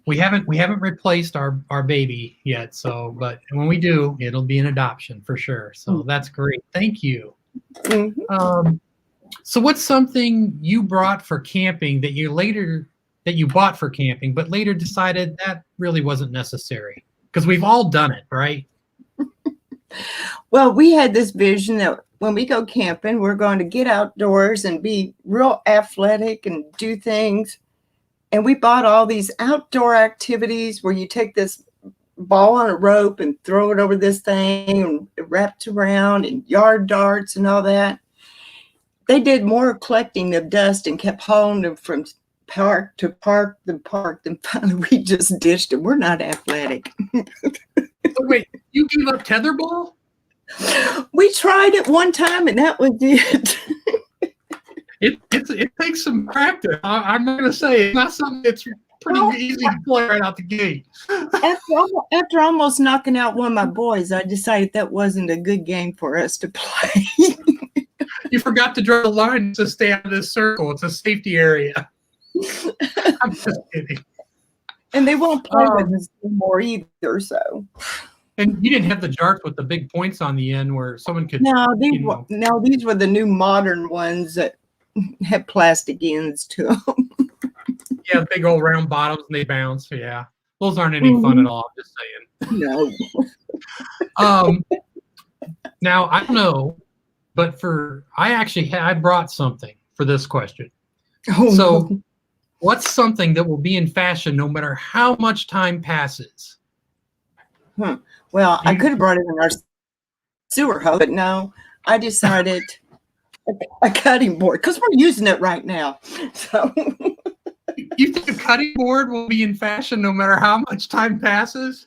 we haven't replaced our baby yet. So, but when we do, it'll be an adoption for sure. So that's great. Thank you. Mm-hmm. So what's something you brought for camping that you bought for camping, but later decided that really wasn't necessary? Because we've all done it, right? Well, we had this vision that when we go camping, we're going to get outdoors and be real athletic and do things. And we bought all these outdoor activities where you take this ball on a rope and throw it over this thing and wrapped around, and yard darts and all that. They did more collecting of dust and kept hauling them from park to park to park. And finally we just ditched them. We're not athletic. Oh, wait, you gave up tetherball? We tried it one time and that was it. It takes some practice. I'm not going to say it's not something that's pretty easy to play right out the gate. After almost knocking out one of my boys, I decided that wasn't a good game for us to play. You forgot to draw the line to stay out of this circle. It's a safety area. I'm just kidding. And they won't play with us anymore either, so. And you didn't have the jarts with the big points on the end where someone could. No, these were the new modern ones that have plastic ends to them. Yeah, big old round bottoms and they bounce. Yeah, those aren't any fun at all. I'm just saying. No. Now I don't know, but I brought something for this question. Oh, so What's something that will be in fashion no matter how much time passes? Well, I could have brought it in our sewer hose, but no, I decided a cutting board because we're using it right now. So You think a cutting board will be in fashion no matter how much time passes?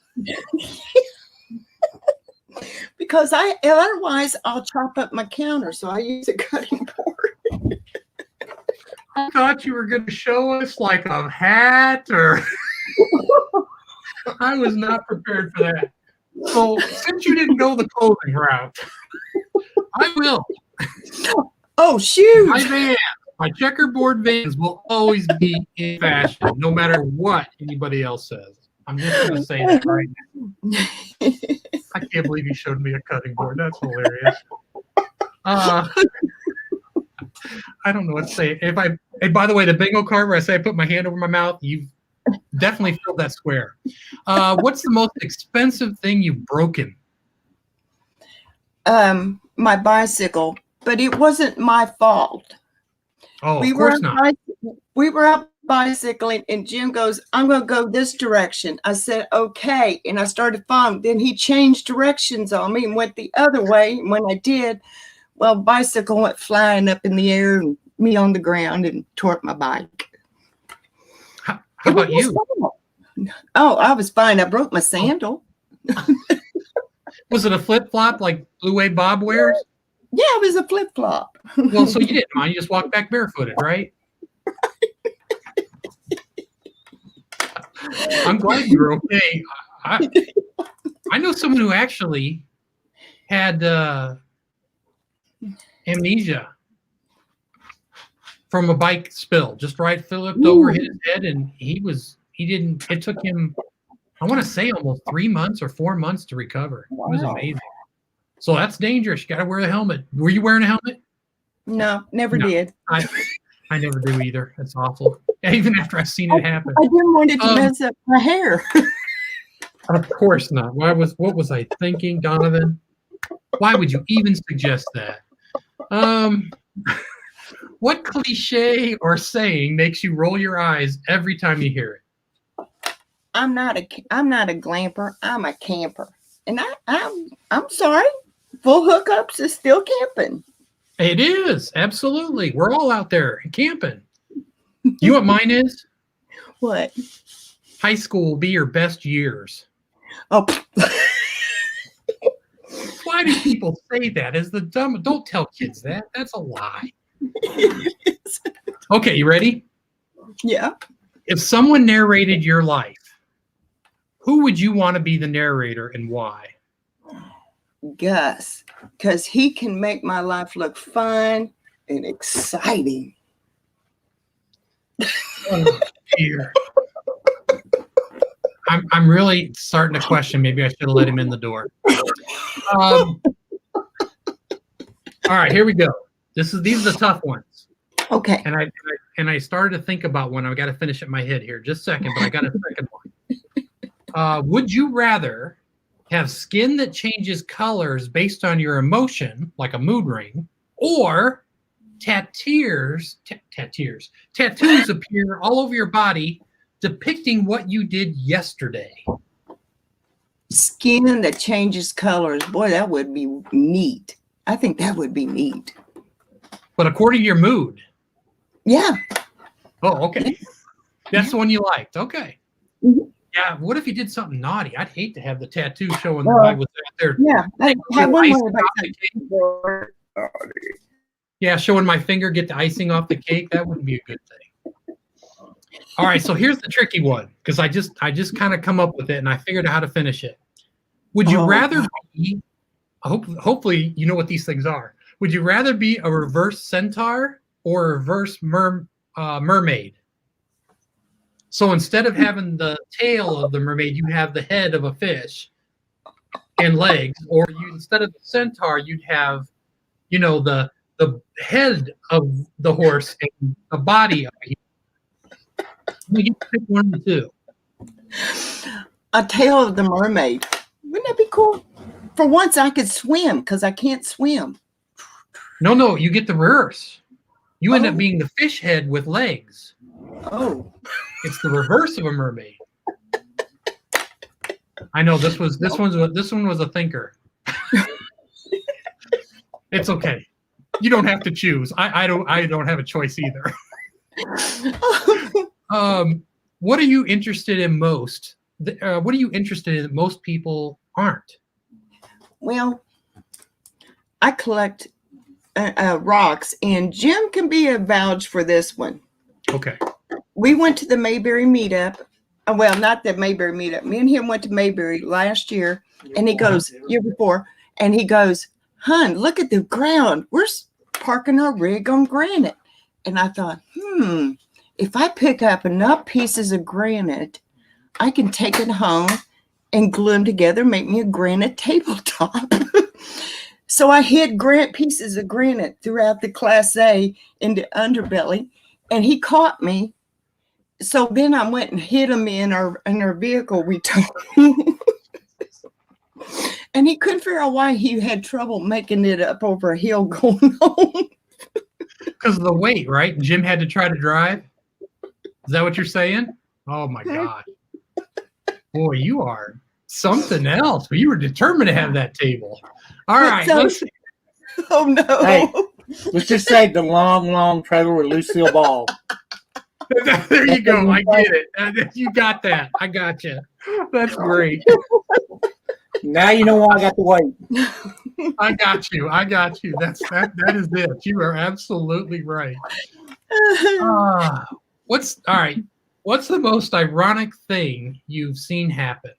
because otherwise I'll chop up my counter, so I use a cutting board. I thought you were going to show us like a hat or I was not prepared for that. So since you didn't go the clothing route, I will. Oh, shoot. My checkerboard vans will always be in fashion, no matter what anybody else says. I'm just going to say that right now. I can't believe you showed me a cutting board. That's hilarious. I don't know what to say. Hey, by the way, the bingo card where I say I put my hand over my mouth, you've definitely filled that square. What's the most expensive thing you've broken? My bicycle, but it wasn't my fault. Oh, of course not. We were out bicycling, and Jim goes, "I'm going to go this direction." I said, "Okay," and I started following. Then he changed directions on me and went the other way. And when I did, well, bicycle went flying up in the air and me on the ground and tore up my bike. How about you? Oh, I was fine. I broke my sandal. Was it a flip-flop like Blue Wave Bob wears? Yeah, it was a flip-flop. Well, so you didn't mind. You just walked back barefooted, right? I'm glad you were okay. I know someone who actually had amnesia from a bike spill. Just right, flipped over, hit his head, and it took him, I want to say almost 3 months or 4 months to recover. Wow. It was amazing. So that's dangerous. You got to wear the helmet. Were you wearing a helmet? No, never did. I never do either. That's awful. Even after I've seen it happen. I didn't want it to mess up my hair. Of course not. What was I thinking, Donovan? Why would you even suggest that? What cliche or saying makes you roll your eyes every time you hear it? I'm not a glamper. I'm a camper, and I'm sorry. Full hookups is still camping. It is, absolutely. We're all out there camping. You know what mine is? What? High school will be your best years. Oh. Why do people say that? Don't tell kids that. That's a lie. Okay, you ready? Yeah. If someone narrated your life, who would you want to be the narrator and why? Gus, because he can make my life look fun and exciting. Oh, dear. I'm really starting to question. Maybe I should have let him in the door. All right, here we go. These are the tough ones. Okay. And I started to think about one. I got to finish it in my head here. Just a second, but I got a second one. Would you rather have skin that changes colors based on your emotion, like a mood ring, or tattoos appear all over your body depicting what you did yesterday? Skin that changes colors. Boy, that would be neat. I think that would be neat. But according to your mood. Yeah. Oh, okay. That's the one you liked. Okay. Mm-hmm. Yeah. What if you did something naughty? I'd hate to have the tattoo showing that I was out there. Yeah. I have one more. Yeah, showing my finger, get the icing off the cake. That wouldn't be a good thing. All right, so here's the tricky one, because I just kind of come up with it and I figured out how to finish it. Would you rather be, hopefully you know what these things are. Would you rather be a reverse centaur or a reverse mermaid? So instead of having the tail of the mermaid, you have the head of a fish and legs, or instead of the centaur, you'd have, the head of the horse and the body of it. You get to pick one of the two. A tail of the mermaid. Wouldn't that be cool? For once, I could swim because I can't swim. No, you get the reverse. You end up being the fish head with legs. Oh. It's the reverse of a mermaid. I know this one was a thinker. It's okay. You don't have to choose. I don't have a choice either. What are you interested in most? What are you interested in that most people aren't? Well, I collect rocks, and Jim can be a vouch for this one. Okay. We went to the Mayberry meetup. Well, not the Mayberry meetup. Me and him went to Mayberry last year, and he goes, year before, and he goes, "Hun, look at the ground. We're parking our rig on granite." And I thought, if I pick up enough pieces of granite, I can take it home and glue them together, make me a granite tabletop. So I hid pieces of granite throughout the Class A in the underbelly, and he caught me. So then I went and hid them in our vehicle we took. And he couldn't figure out why he had trouble making it up over a hill going home. Because of the weight, right? Jim had to try to drive. Is that what you're saying? Oh my God. Boy, you are something else. But you were determined to have that table. All right. Oh no. Hey, let's just say the long trailer with Lucille Ball. There you go. I get it. You got that. I got you. That's great. Now you know why I got to wait. I got you. That is it. You are absolutely right. What's the most ironic thing you've seen happen?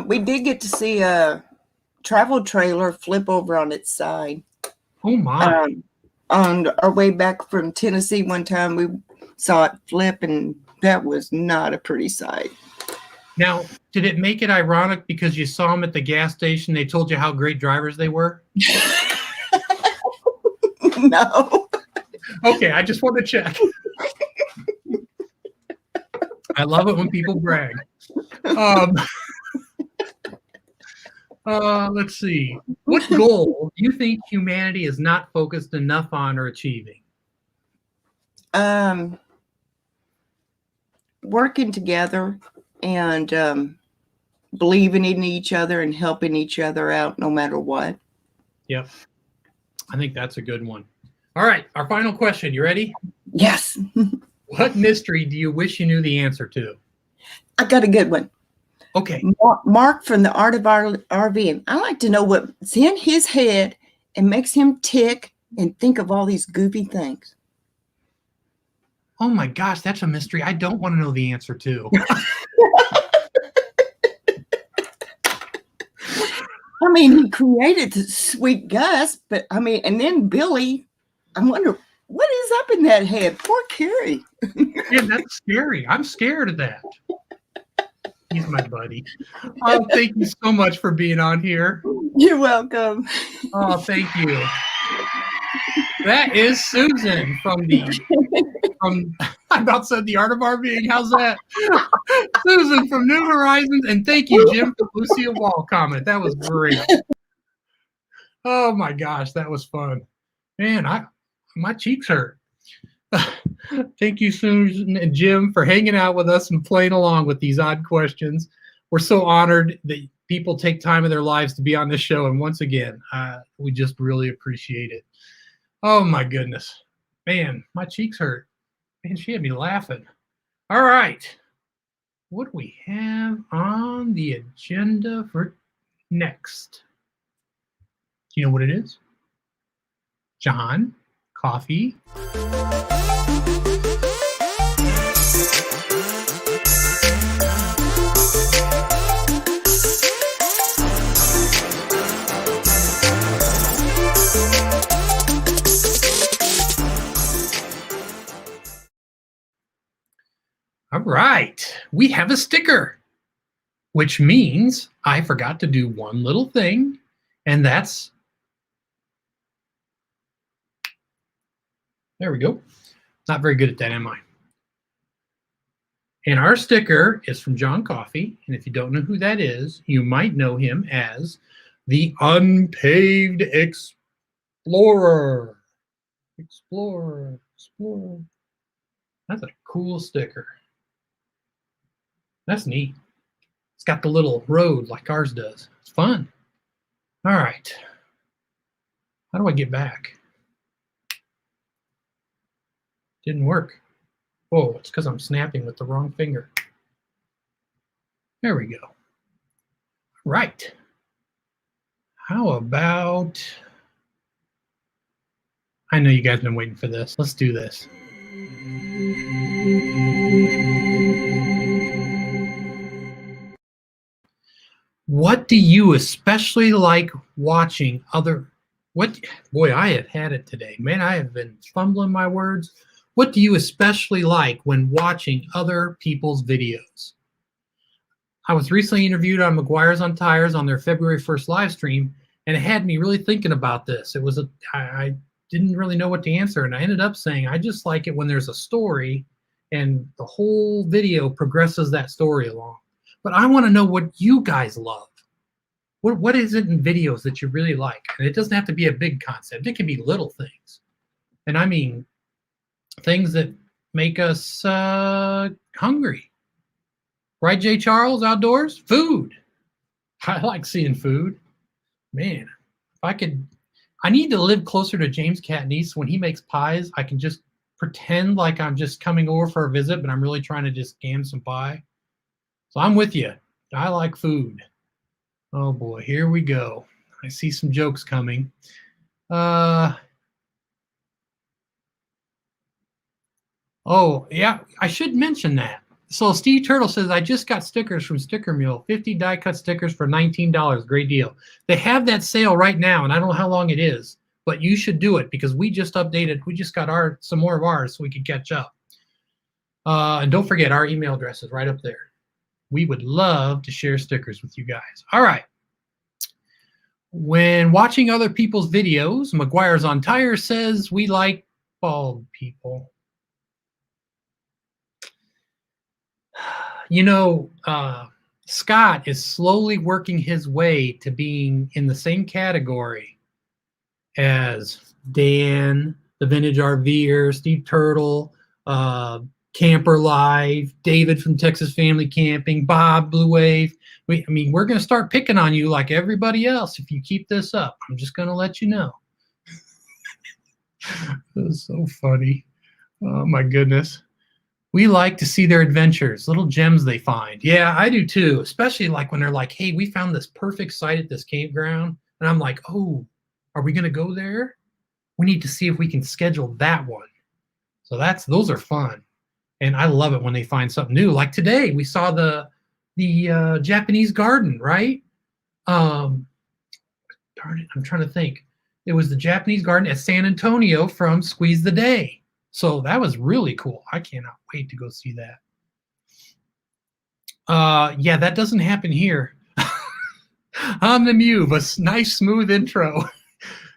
We did get to see a travel trailer flip over on its side. Oh my. On our way back from Tennessee one time, we saw it flip, and that was not a pretty sight. Now, did it make it ironic because you saw them at the gas station? They told you how great drivers they were? No. Okay, I just want to check. I love it when people brag. Let's see. What goal do you think humanity is not focused enough on or achieving? Working together and believing in each other and helping each other out no matter what. Yep. I think that's a good one. All right, our final question. You ready? Yes. What mystery do you wish you knew the answer to? I got a good one. Okay. Mark from the Art of RVing. I like to know what's in his head and makes him tick and think of all these goofy things. Oh my gosh, that's a mystery I don't want to know the answer to. I mean, he created the Sweet Gus, but I mean, and then Billy, I wonder what is up in that head. Poor Carrie. Yeah, that's scary. I'm scared of that. He's my buddy. Oh, thank you so much for being on here. You're welcome. Oh, thank you. That is Susan from I about said the Art of RVing. How's that? Susan from New Horizons, and thank you, Jim, for Lucille Ball comment. That was great. Oh my gosh, that was fun. Man, my cheeks hurt. Thank you, Susan and Jim, for hanging out with us and playing along with these odd questions. We're so honored that people take time in their lives to be on this show. And once again, we just really appreciate it. Oh, my goodness. Man, my cheeks hurt. Man, she had me laughing. All right. What do we have on the agenda for next? Do you know what it is? John? Coffee? All right, we have a sticker, which means I forgot to do one little thing, and that's, there we go. Not very good at that, am I? And our sticker is from John Coffey, and if you don't know who that is, you might know him as the Unpaved Explorer. Explorer. That's a cool sticker. That's neat. It's got the little road like ours does. It's fun. All right. How do I get back? Didn't work. Oh, it's because I'm snapping with the wrong finger. There we go. Right. How about... I know you guys have been waiting for this. Let's do this. What do you especially like watching other... Boy, I have had it today. Man, I have been fumbling my words. What do you especially like when watching other people's videos? I was recently interviewed on McGuire's on Tires on their February 1st live stream, and it had me really thinking about this. I didn't really know what to answer, and I ended up saying I just like it when there's a story and the whole video progresses that story along. But I want to know what you guys love. What is it in videos that you really like? And it doesn't have to be a big concept. It can be little things. And I mean things that make us hungry. Right, Jay Charles, outdoors? Food. I like seeing food. Man, if I could... I need to live closer to James Catney. When he makes pies, I can just pretend like I'm just coming over for a visit, but I'm really trying to just scam some pie. So I'm with you. I like food. Oh boy, here we go. I see some jokes coming. Oh yeah, I should mention that. So Steve Turtle says, I just got stickers from Sticker Mule, 50 die cut stickers for $19. Great deal. They have that sale right now, and I don't know how long it is, but you should do it because we just updated. We just got some more of ours so we can catch up. And don't forget, our email address is right up there. We would love to share stickers with you guys. All right. When watching other people's videos, McGuire's on Tires says we like bald people. You know, Scott is slowly working his way to being in the same category as Dan, the Vintage RVer, Steve Turtle, Camper Live, David from Texas Family Camping, Bob Blue Wave. I mean, we're going to start picking on you like everybody else if you keep this up. I'm just going to let you know. That's so funny. Oh, my goodness. We like to see their adventures, little gems they find. Yeah, I do too, especially like when they're like, hey, we found this perfect site at this campground. And I'm like, oh, are we going to go there? We need to see if we can schedule that one. So those are fun. And I love it when they find something new. Like today, we saw the Japanese garden, right? Darn it, I'm trying to think. It was the Japanese garden at San Antonio from Squeeze the Day. So that was really cool. I cannot wait to go see that. Yeah, that doesn't happen here. I'm the Mew, a nice, smooth intro.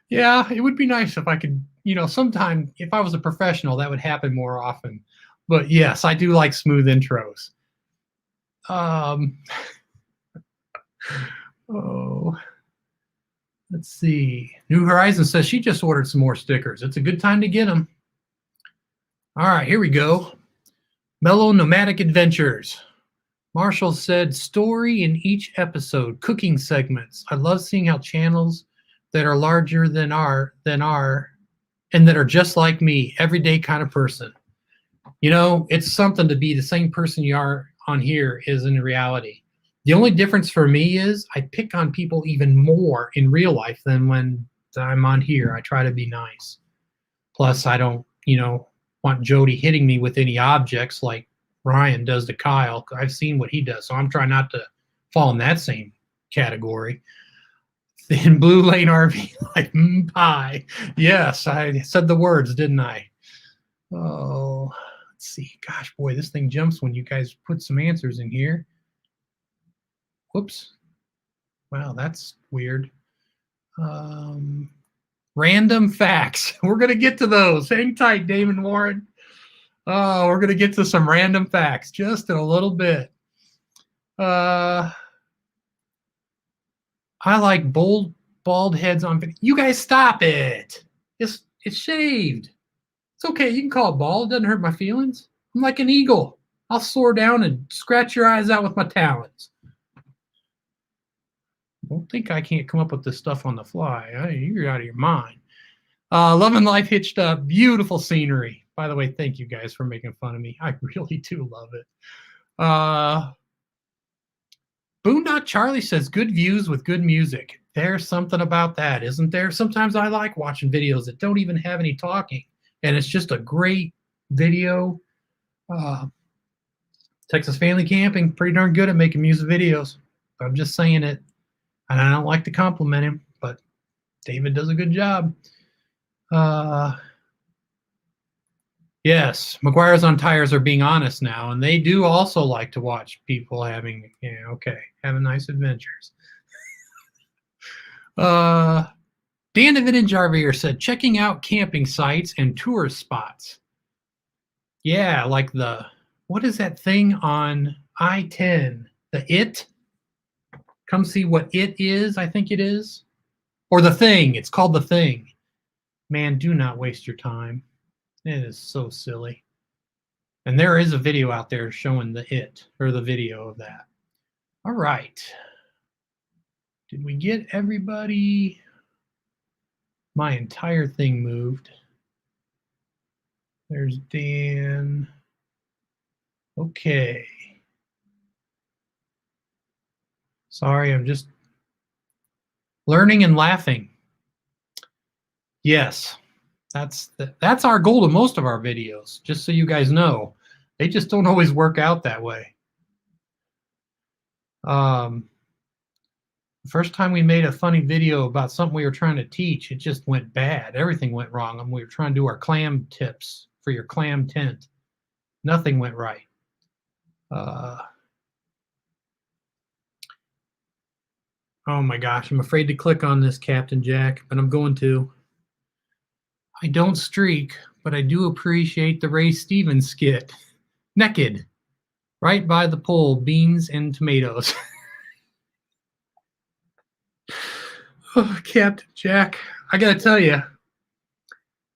Yeah, it would be nice if I could, sometime if I was a professional, that would happen more often. But yes, I do like smooth intros. Oh, let's see. New Horizon says she just ordered some more stickers. It's a good time to get them. All right, here we go. Mellow Nomadic Adventures. Marshall said, story in each episode, cooking segments. I love seeing how channels that are larger than our, and that are just like me, everyday kind of person. It's something to be the same person you are on here is in reality. The only difference for me is I pick on people even more in real life than when I'm on here. I try to be nice. Plus, I don't, want Jody hitting me with any objects like Ryan does to Kyle. I've seen what he does, so I'm trying not to fall in that same category. In Blue Lane RV, like pie. Yes, I said the words, didn't I? Oh, let's see. Gosh, boy, this thing jumps when you guys put some answers in here. Whoops. Wow, that's weird. Random facts. We're going to get to those. Hang tight, Damon Warren. Oh, we're going to get to some random facts just in a little bit. I like bald heads on video. You guys stop it. It's shaved. It's okay. You can call it bald. It doesn't hurt my feelings. I'm like an eagle. I'll soar down and scratch your eyes out with my talons. Don't think I can't come up with this stuff on the fly. You're out of your mind. Loving Life Hitched Up. Beautiful scenery. By the way, thank you guys for making fun of me. I really do love it. Boondock Charlie says, good views with good music. There's something about that, isn't there? Sometimes I like watching videos that don't even have any talking, and it's just a great video. Texas Family Camping, pretty darn good at making music videos. I'm just saying it, and I don't like to compliment him, but David does a good job. Yes, McGuire's on Tires are being honest now, and they do also like to watch people having, having nice adventures. Dan the Vintage RVer said, checking out camping sites and tourist spots. Yeah, like what is that thing on I-10? The It? Come see what it is, I think it is. Or The Thing. It's called The Thing. Man, do not waste your time. It is so silly. And there is a video out there showing the video of that. All right. Did we get everybody? My entire thing moved. There's Dan. Okay. Sorry, I'm just learning and laughing. Yes. That's our goal to most of our videos, just so you guys know. They just don't always work out that way. The first time we made a funny video about something we were trying to teach, it just went bad. Everything went wrong. And we were trying to do our clam tips for your clam tent. Nothing went right. Oh my gosh, I'm afraid to click on this, Captain Jack, but I'm going to. I don't streak, but I do appreciate the Ray Stevens skit. Naked, right by the pole, beans and tomatoes. Oh, Captain Jack, I gotta tell you,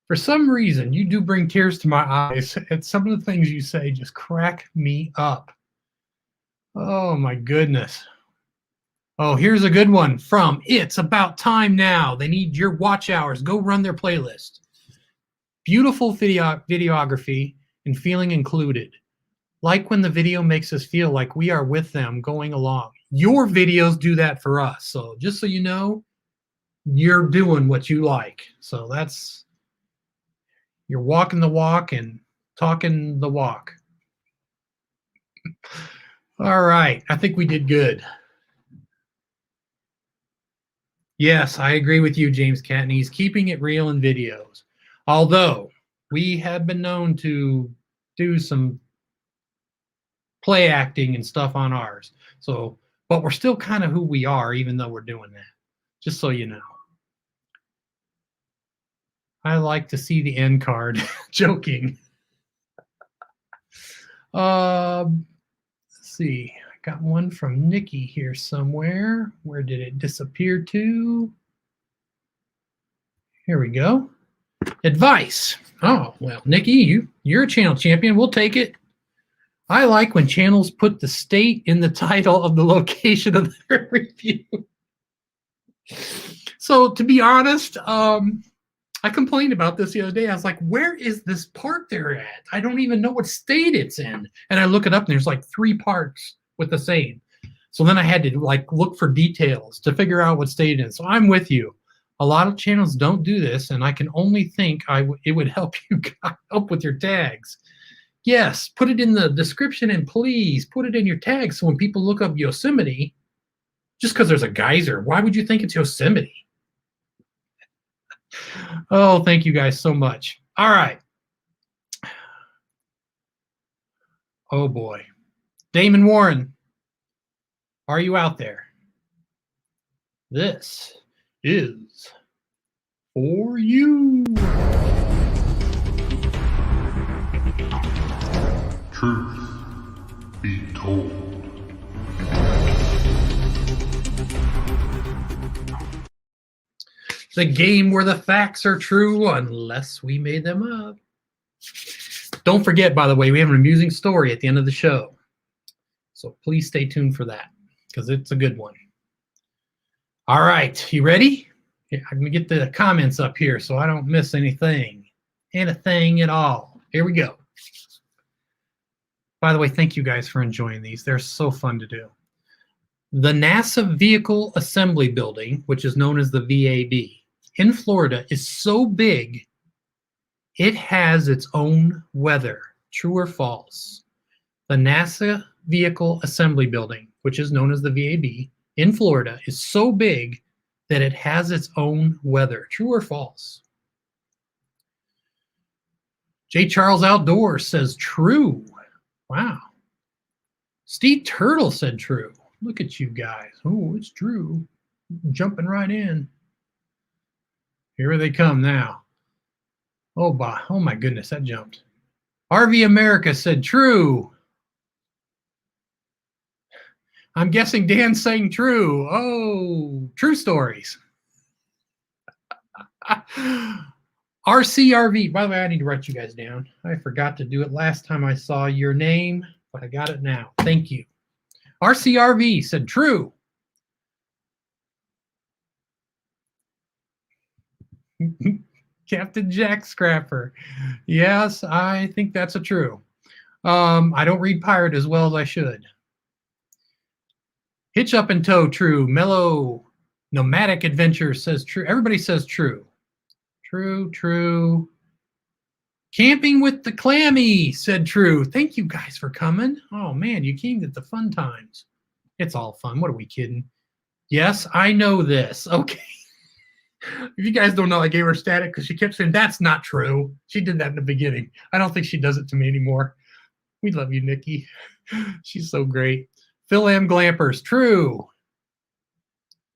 for some reason, you do bring tears to my eyes, and some of the things you say just crack me up. Oh my goodness. Oh, here's a good one from It's About Time Now. They need your watch hours. Go run their playlist. Beautiful videography and feeling included. Like when the video makes us feel like we are with them going along. Your videos do that for us. So just so you know, you're doing what you like. So you're walking the walk and talking the walk. All right, I think we did good. Yes, I agree with you, James Catney. He's keeping it real in videos. Although we have been known to do some play acting and stuff on ours. So, but we're still kind of who we are, even though we're doing that. Just so you know. I like to see the end card. Joking. Let's see. I got one from Nikki here somewhere. Where did it disappear to? Here we go. Advice. Oh, well, Nikki, you're a channel champion. We'll take it. I like when channels put the state in the title of the location of their review. So, to be honest, I complained about this the other day. I was like, where is this park they're at? I don't even know what state it's in. And I look it up, and there's like 3 parks with the same. So then I had to look for details to figure out what state it is. So I'm with you. A lot of channels don't do this, and I can only think it would help you help with your tags. Yes, put it in the description, and please put it in your tags so when people look up Yosemite, just because there's a geyser, why would you think it's Yosemite? Oh, thank you guys so much. All right. Oh, boy. Damon Warren, are you out there? This is for you. Truth be told. The game where the facts are true unless we made them up. Don't forget, by the way, we have an amusing story at the end of the show. So please stay tuned for that because it's a good one. All right, you ready? I'm going to get the comments up here so I don't miss anything. Anything at all. Here we go. By the way, thank you guys for enjoying these. They're so fun to do. The NASA Vehicle Assembly Building, which is known as the VAB, in Florida is so big, it has its own weather. True or false? The NASA Vehicle Assembly Building, which is known as the VAB, in Florida is so big that it has its own weather. True or false? J. Charles Outdoors says true. Wow. Steve Turtle said true. Look at you guys. Oh, it's true. Jumping right in. Here they come now. Oh, my goodness, that jumped. RV America said true. I'm guessing Dan's saying true. Oh, true stories. RCRV. By the way, I need to write you guys down. I forgot to do it last time I saw your name, but I got it now. Thank you. RCRV said true. Captain Jack Scrapper. Yes, I think that's a true. I don't read Pirate as well as I should. Hitch Up and Tow, true. Mellow Nomadic Adventure says true. Everybody says true. True, true. Camping with the Clammy said true. Thank you guys for coming. Oh, man, you came at the fun times. It's all fun. What are we kidding? Yes, I know this. Okay. If you guys don't know, I gave her static because she kept saying, that's not true. She did that in the beginning. I don't think she does it to me anymore. We love you, Nikki. She's so great. Phil M. Glampers, true.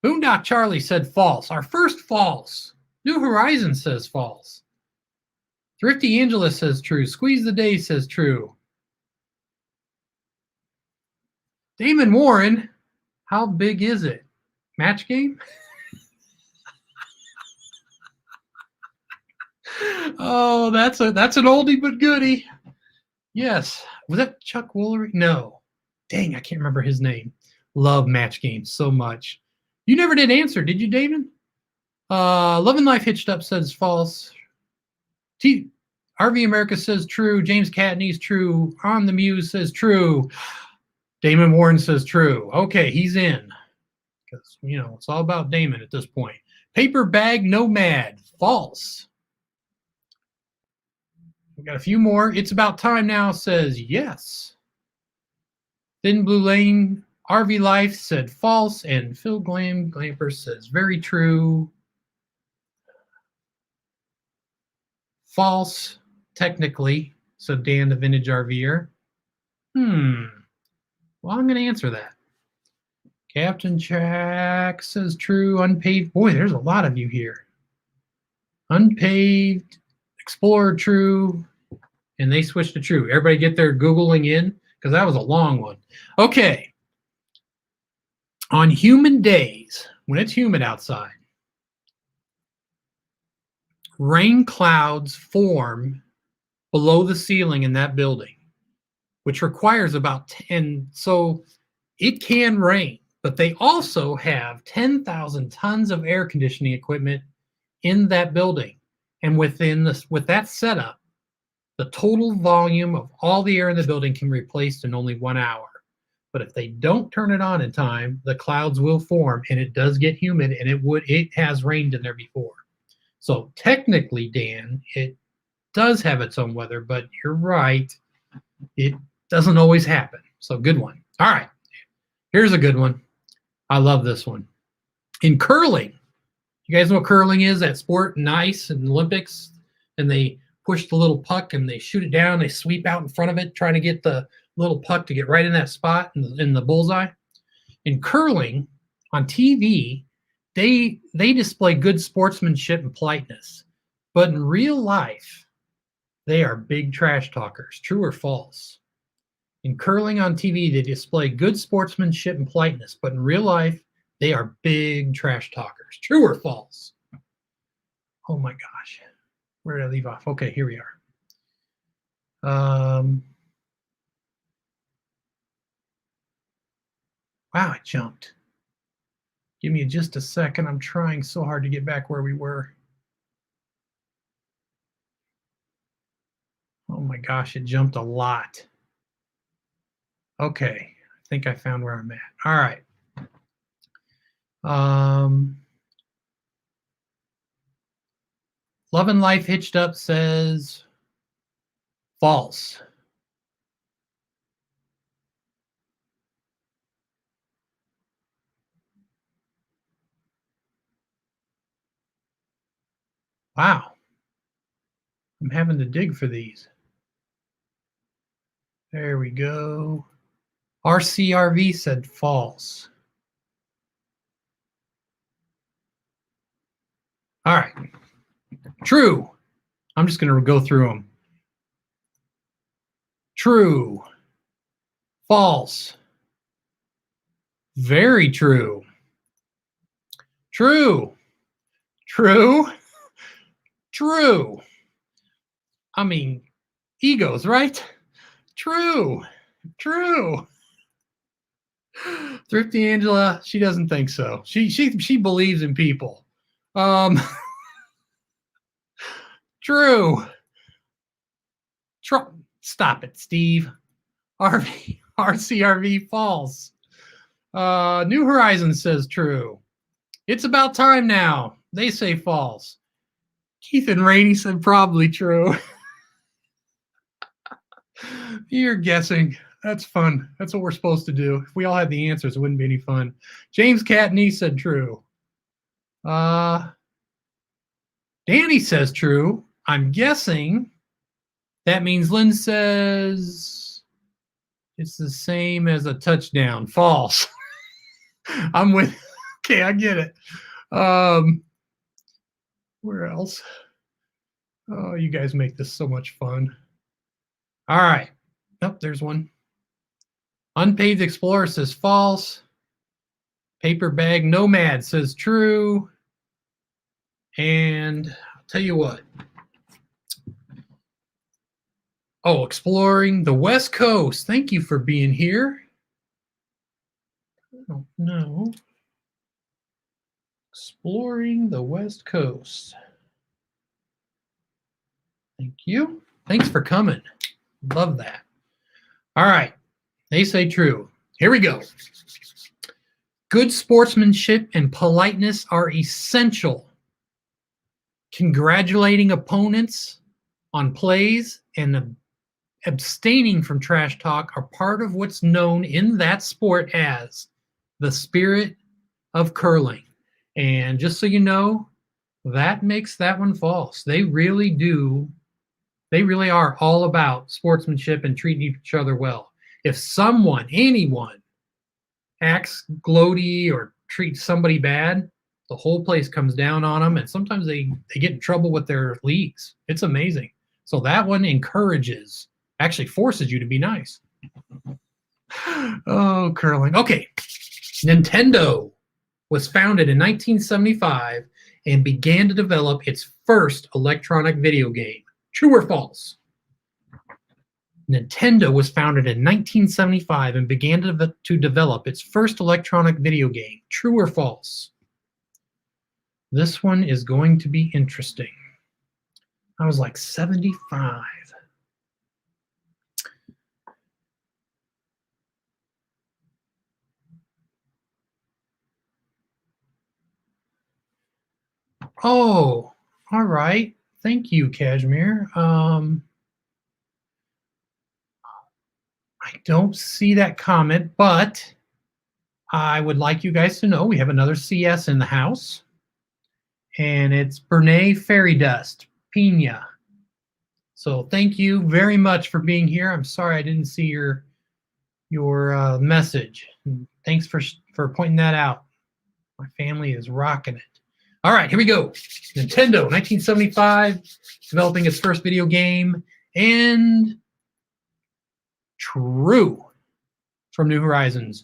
Boondock Charlie said false. Our first false. New Horizons says false. Thrifty Angela says true. Squeeze the Day says true. Damon Warren, how big is it? Match game? Oh, that's an oldie but goodie. Yes. Was that Chuck Woolery? No. Dang, I can't remember his name. Love match games so much. You never did answer, did you, Damon? Love and Life Hitched Up says false. RV America says true. James Catney's true. On the Muse says true. Damon Warren says true. Okay, he's in. Because, you know, it's all about Damon at this point. Paper Bag Nomad, false. We got a few more. It's About Time Now says yes. Thin Blue Lane, RV Life said false, and Phil Glamper says very true. False, technically, so Dan the Vintage RVer. Well, I'm going to answer that. Captain Jack says true. Unpaved. Boy, there's a lot of you here. Unpaved. Explorer, true. And they switched to true. Everybody get their Googling in? Because that was a long one. Okay. On humid days, when it's humid outside, rain clouds form below the ceiling in that building, which requires about 10. So it can rain, but they also have 10,000 tons of air conditioning equipment in that building. And with that setup, the total volume of all the air in the building can be replaced in only 1 hour. But if they don't turn it on in time, the clouds will form, and it does get humid, and it has rained in there before. So technically, Dan, it does have its own weather, but you're right. It doesn't always happen. So good one. All right. Here's a good one. I love this one. In curling, you guys know what curling is? That sport in ice and Olympics, and they push the little puck and they shoot it down. They sweep out in front of it, trying to get the little puck to get right in that spot in the bullseye. In curling, on TV, they display good sportsmanship and politeness. But in real life, they are big trash talkers. True or false? In curling on TV, they display good sportsmanship and politeness. But in real life, they are big trash talkers. True or false? Oh my gosh. Where did I leave off? Okay, here we are. Wow, it jumped. Give me just a second. I'm trying so hard to get back where we were. Oh my gosh, it jumped a lot. Okay, I think I found where I'm at. All right. Love and Life Hitched Up says false. Wow. I'm having to dig for these. There we go. RCRV said false. All right. True. I'm just going to go through them. True. False. Very true. True. True. True. I mean, egos, right? True. True. Thrifty Angela, she doesn't think so. She believes in people. True. Stop it, Steve. RCRV false. New Horizons says true. It's about time now. They say false. Keith and Rainey said probably true. You're guessing. That's fun. That's what we're supposed to do. If we all had the answers, it wouldn't be any fun. James Catney said true. Danny says true. I'm guessing that means Lynn says it's the same as a touchdown. False. I'm with. Okay, I get it. Where else? Oh, you guys make this so much fun. All right. Oh, there's one. Unpaved Explorer says false. Paper Bag Nomad says true. And I'll tell you what. Oh, Exploring the West Coast. Thank you for being here. I don't know. Exploring the West Coast. Thank you. Thanks for coming. Love that. All right. They say true. Here we go. Good sportsmanship and politeness are essential. Congratulating opponents on plays and abstaining from trash talk are part of what's known in that sport as the spirit of curling. And just so you know, that makes that one false. They really do. They really are all about sportsmanship and treating each other well. If someone, anyone, acts gloaty or treats somebody bad, the whole place comes down on them, and sometimes they get in trouble with their leagues. It's amazing. So that one encourages, actually forces you to be nice. Oh, curling. Okay. Nintendo was founded in 1975 and began to develop its first electronic video game. True or false? Nintendo was founded in 1975 and began to develop its first electronic video game. True or false? This one is going to be interesting. I was like 75. Oh, all right. Thank you, Kashmir. I don't see that comment, but I would like you guys to know we have another CS in the house, and it's Bernay Fairy Dust Pina. So thank you very much for being here. I'm sorry I didn't see your message. And thanks for pointing that out. My family is rocking it. All right, here we go. Nintendo, 1975, developing its first video game, and true from New Horizons.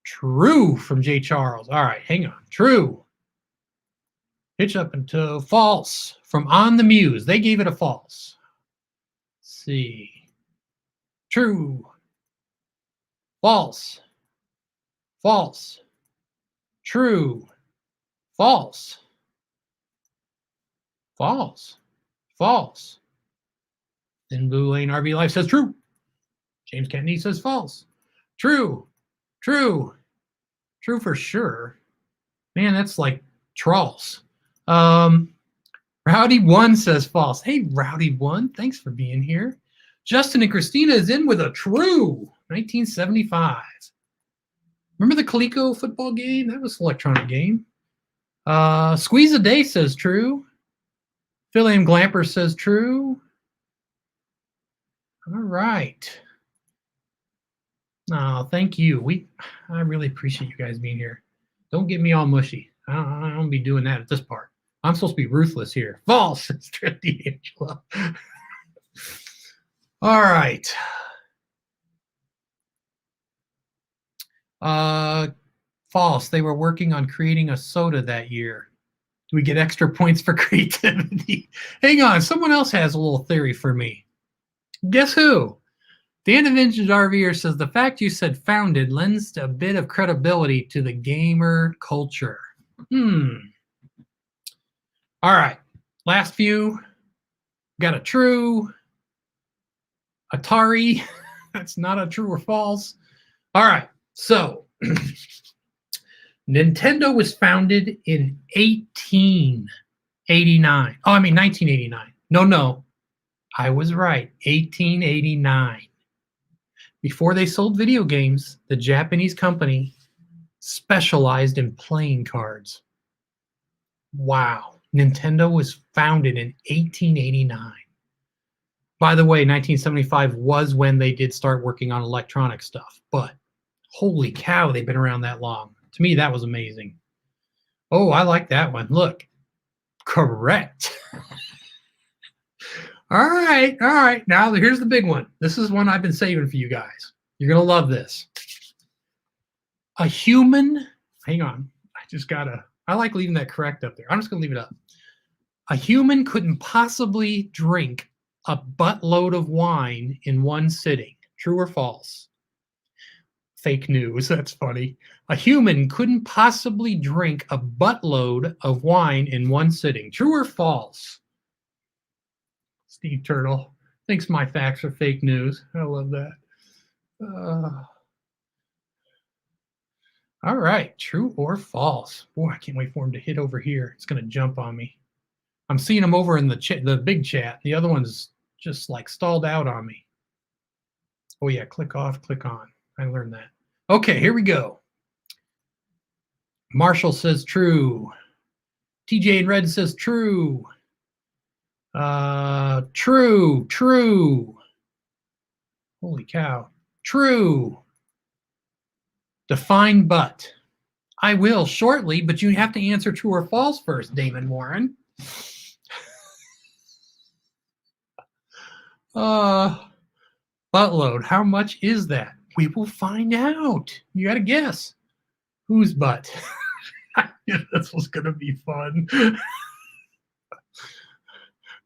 True from Jay Charles. All right, hang on. True. Pitch up into false from On the Muse. They gave it a false. see. True. False. False. True. False. False. False. Then Blue Lane RV Life says true. James Kennedy says false. True. True. True for sure. Man, that's like trolls. Rowdy One says false. Hey, Rowdy One, thanks for being here. Justin and Christina is in with a true 1975. Remember the Coleco football game? That was an electronic game. SQUEEZEtheDAY says true. Philly M. Glamper says true. All right. Oh, thank you. I really appreciate you guys being here. Don't get me all mushy. I don't be doing that at this part. I'm supposed to be ruthless here. False. It's Thrifty Angela. All right. False. They were working on creating a soda that year. Do we get extra points for creativity? Hang on. Someone else has a little theory for me. Guess who? Dan the Vintage RVer says the fact you said founded lends a bit of credibility to the gamer culture. All right. Last few. Got a true. Atari. That's not a true or false. All right. So Nintendo was founded in 1889. Oh, I mean 1989. No. I was right. 1889. Before they sold video games, the Japanese company specialized in playing cards. Wow. Nintendo was founded in 1889. By the way, 1975 was when they did start working on electronic stuff. But holy cow, they've been around that long. To me, that was amazing. Oh, I like that one. Look. Correct. All right. Now here's the big one. This is one I've been saving for you guys. You're going to love this. A human, hang on. I like leaving that correct up there. I'm just going to leave it up. A human couldn't possibly drink a buttload of wine in one sitting. True or false? Fake news. That's funny. A human couldn't possibly drink a buttload of wine in one sitting. True or false? Steve Turtle thinks my facts are fake news. I love that. All right, true or false? Boy, I can't wait for him to hit over here. It's going to jump on me. I'm seeing him over in the big chat. The other one's just like stalled out on me. Oh yeah, click off, click on. I learned that. Okay, here we go. Marshall says true. TJ in red says true. True. Holy cow. True. Define but. I will shortly, but you have to answer true or false first, Damon Warren. Buttload. How much is that? We will find out. You got to guess. Whose butt? This was going to be fun.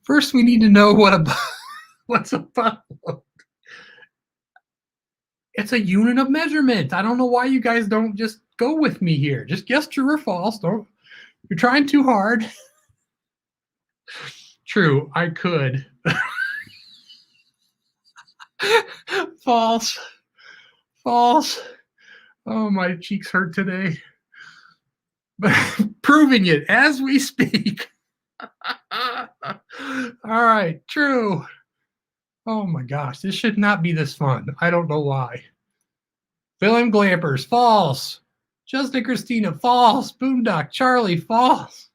First, we need to know what's a buttload. It's a unit of measurement. I don't know why you guys don't just go with me here. Just guess true or false. You're trying too hard. True, I could. False. Oh, my cheeks hurt today. Proving it as we speak. All right, true. Oh my gosh, this should not be this fun. I don't know why. Philip Glampers, false. Justin Christina, false. Boondock Charlie, false.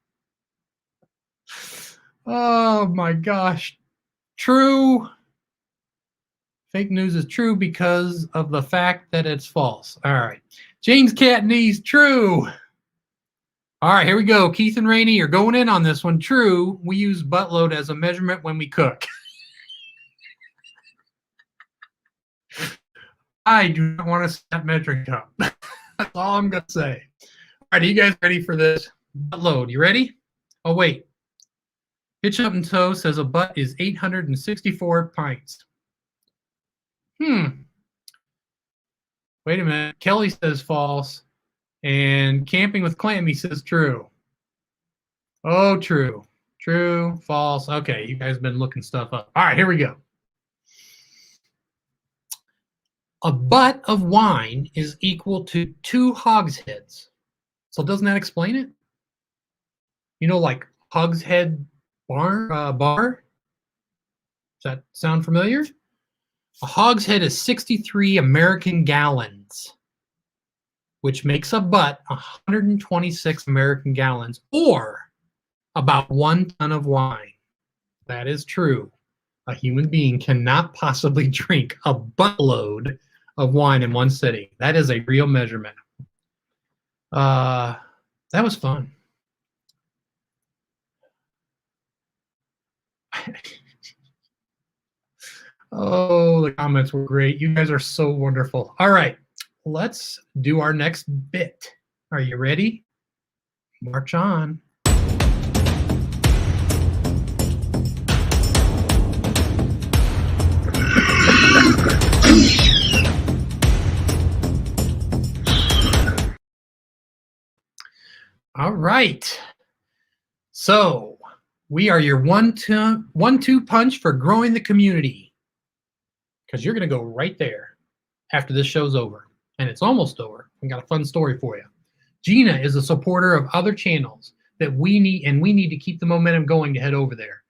Oh my gosh. True. Fake news is true because of the fact that it's false. All right. James Catney's true. All right, here we go. Keith and Rainey are going in on this one. True. We use buttload as a measurement when we cook. I do not want to set that metric up. That's all I'm going to say. All right, are you guys ready for this? Buttload. You ready? Oh, wait. Hitch Up and Toe says a butt is 864 pints. Wait a minute. Kelly says false. And Camping with Clammy says true. Oh, true. True, false. Okay, you guys have been looking stuff up. All right, here we go. A butt of wine is equal to 2 hogsheads. So doesn't that explain it? You know, like Hogshead bar? Does that sound familiar? A hogshead is 63 American gallons, which makes a butt 126 American gallons, or about 1 ton of wine. That is true. A human being cannot possibly drink a buttload of wine in one sitting. That is a real measurement. That was fun. Oh, the comments were great. You guys are so wonderful. All right, let's do our next bit. Are you ready? March on. All right. So we are your one-two punch for growing the community, because you're going to go right there after this show's over. And it's almost over. I got a fun story for you. Gina is a supporter of other channels that we need, and we need to keep the momentum going to head over there.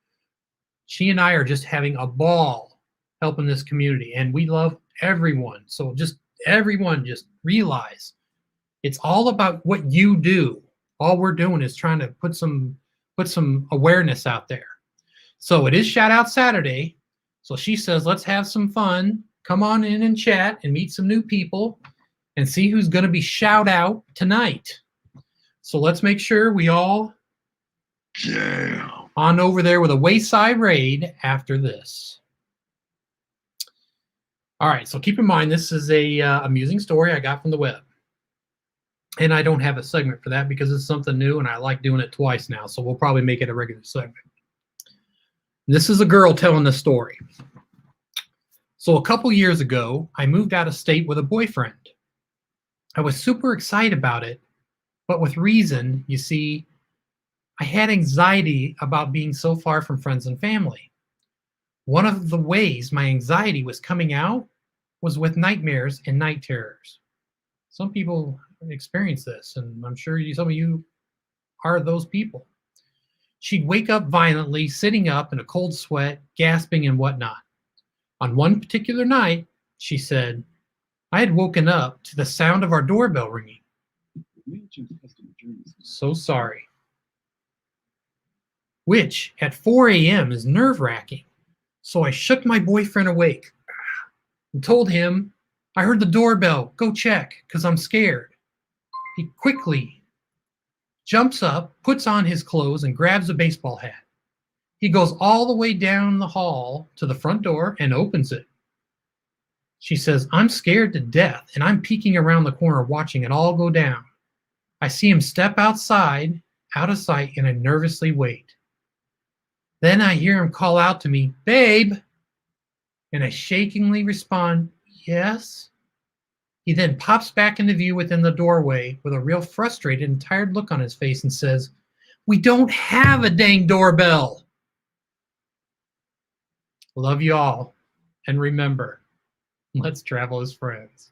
She and I are just having a ball helping this community, and we love everyone. So just everyone just realize it's all about what you do. All we're doing is trying to put some awareness out there. So it is Shout Out Saturday. So she says, let's have some fun. Come on in and chat and meet some new people and see who's going to be shout out tonight. So let's make sure we all on over there with a Wayside raid after this. All right, so keep in mind, this is a amusing story I got from the web. And I don't have a segment for that because it's something new and I like doing it twice now. So we'll probably make it a regular segment. This is a girl telling the story. So a couple years ago, I moved out of state with a boyfriend. I was super excited about it, but with reason. You see, I had anxiety about being so far from friends and family. One of the ways my anxiety was coming out was with nightmares and night terrors. Some people experience this, and I'm sure some of you are those people. She'd wake up violently, sitting up in a cold sweat, gasping and whatnot. On one particular night, she said, I had woken up to the sound of our doorbell ringing. So sorry. Which at 4 a.m. is nerve-wracking. So I shook my boyfriend awake and told him, I heard the doorbell, go check, because I'm scared. He quickly jumps up, puts on his clothes, and grabs a baseball hat. He goes all the way down the hall to the front door and opens it. She says, I'm scared to death, and I'm peeking around the corner watching it all go down. I see him step outside, out of sight, and I nervously wait. Then I hear him call out to me, babe, and I shakingly respond, yes. He then pops back into view within the doorway with a real frustrated and tired look on his face and says, we don't have a dang doorbell. Love you all. And remember, let's travel as friends.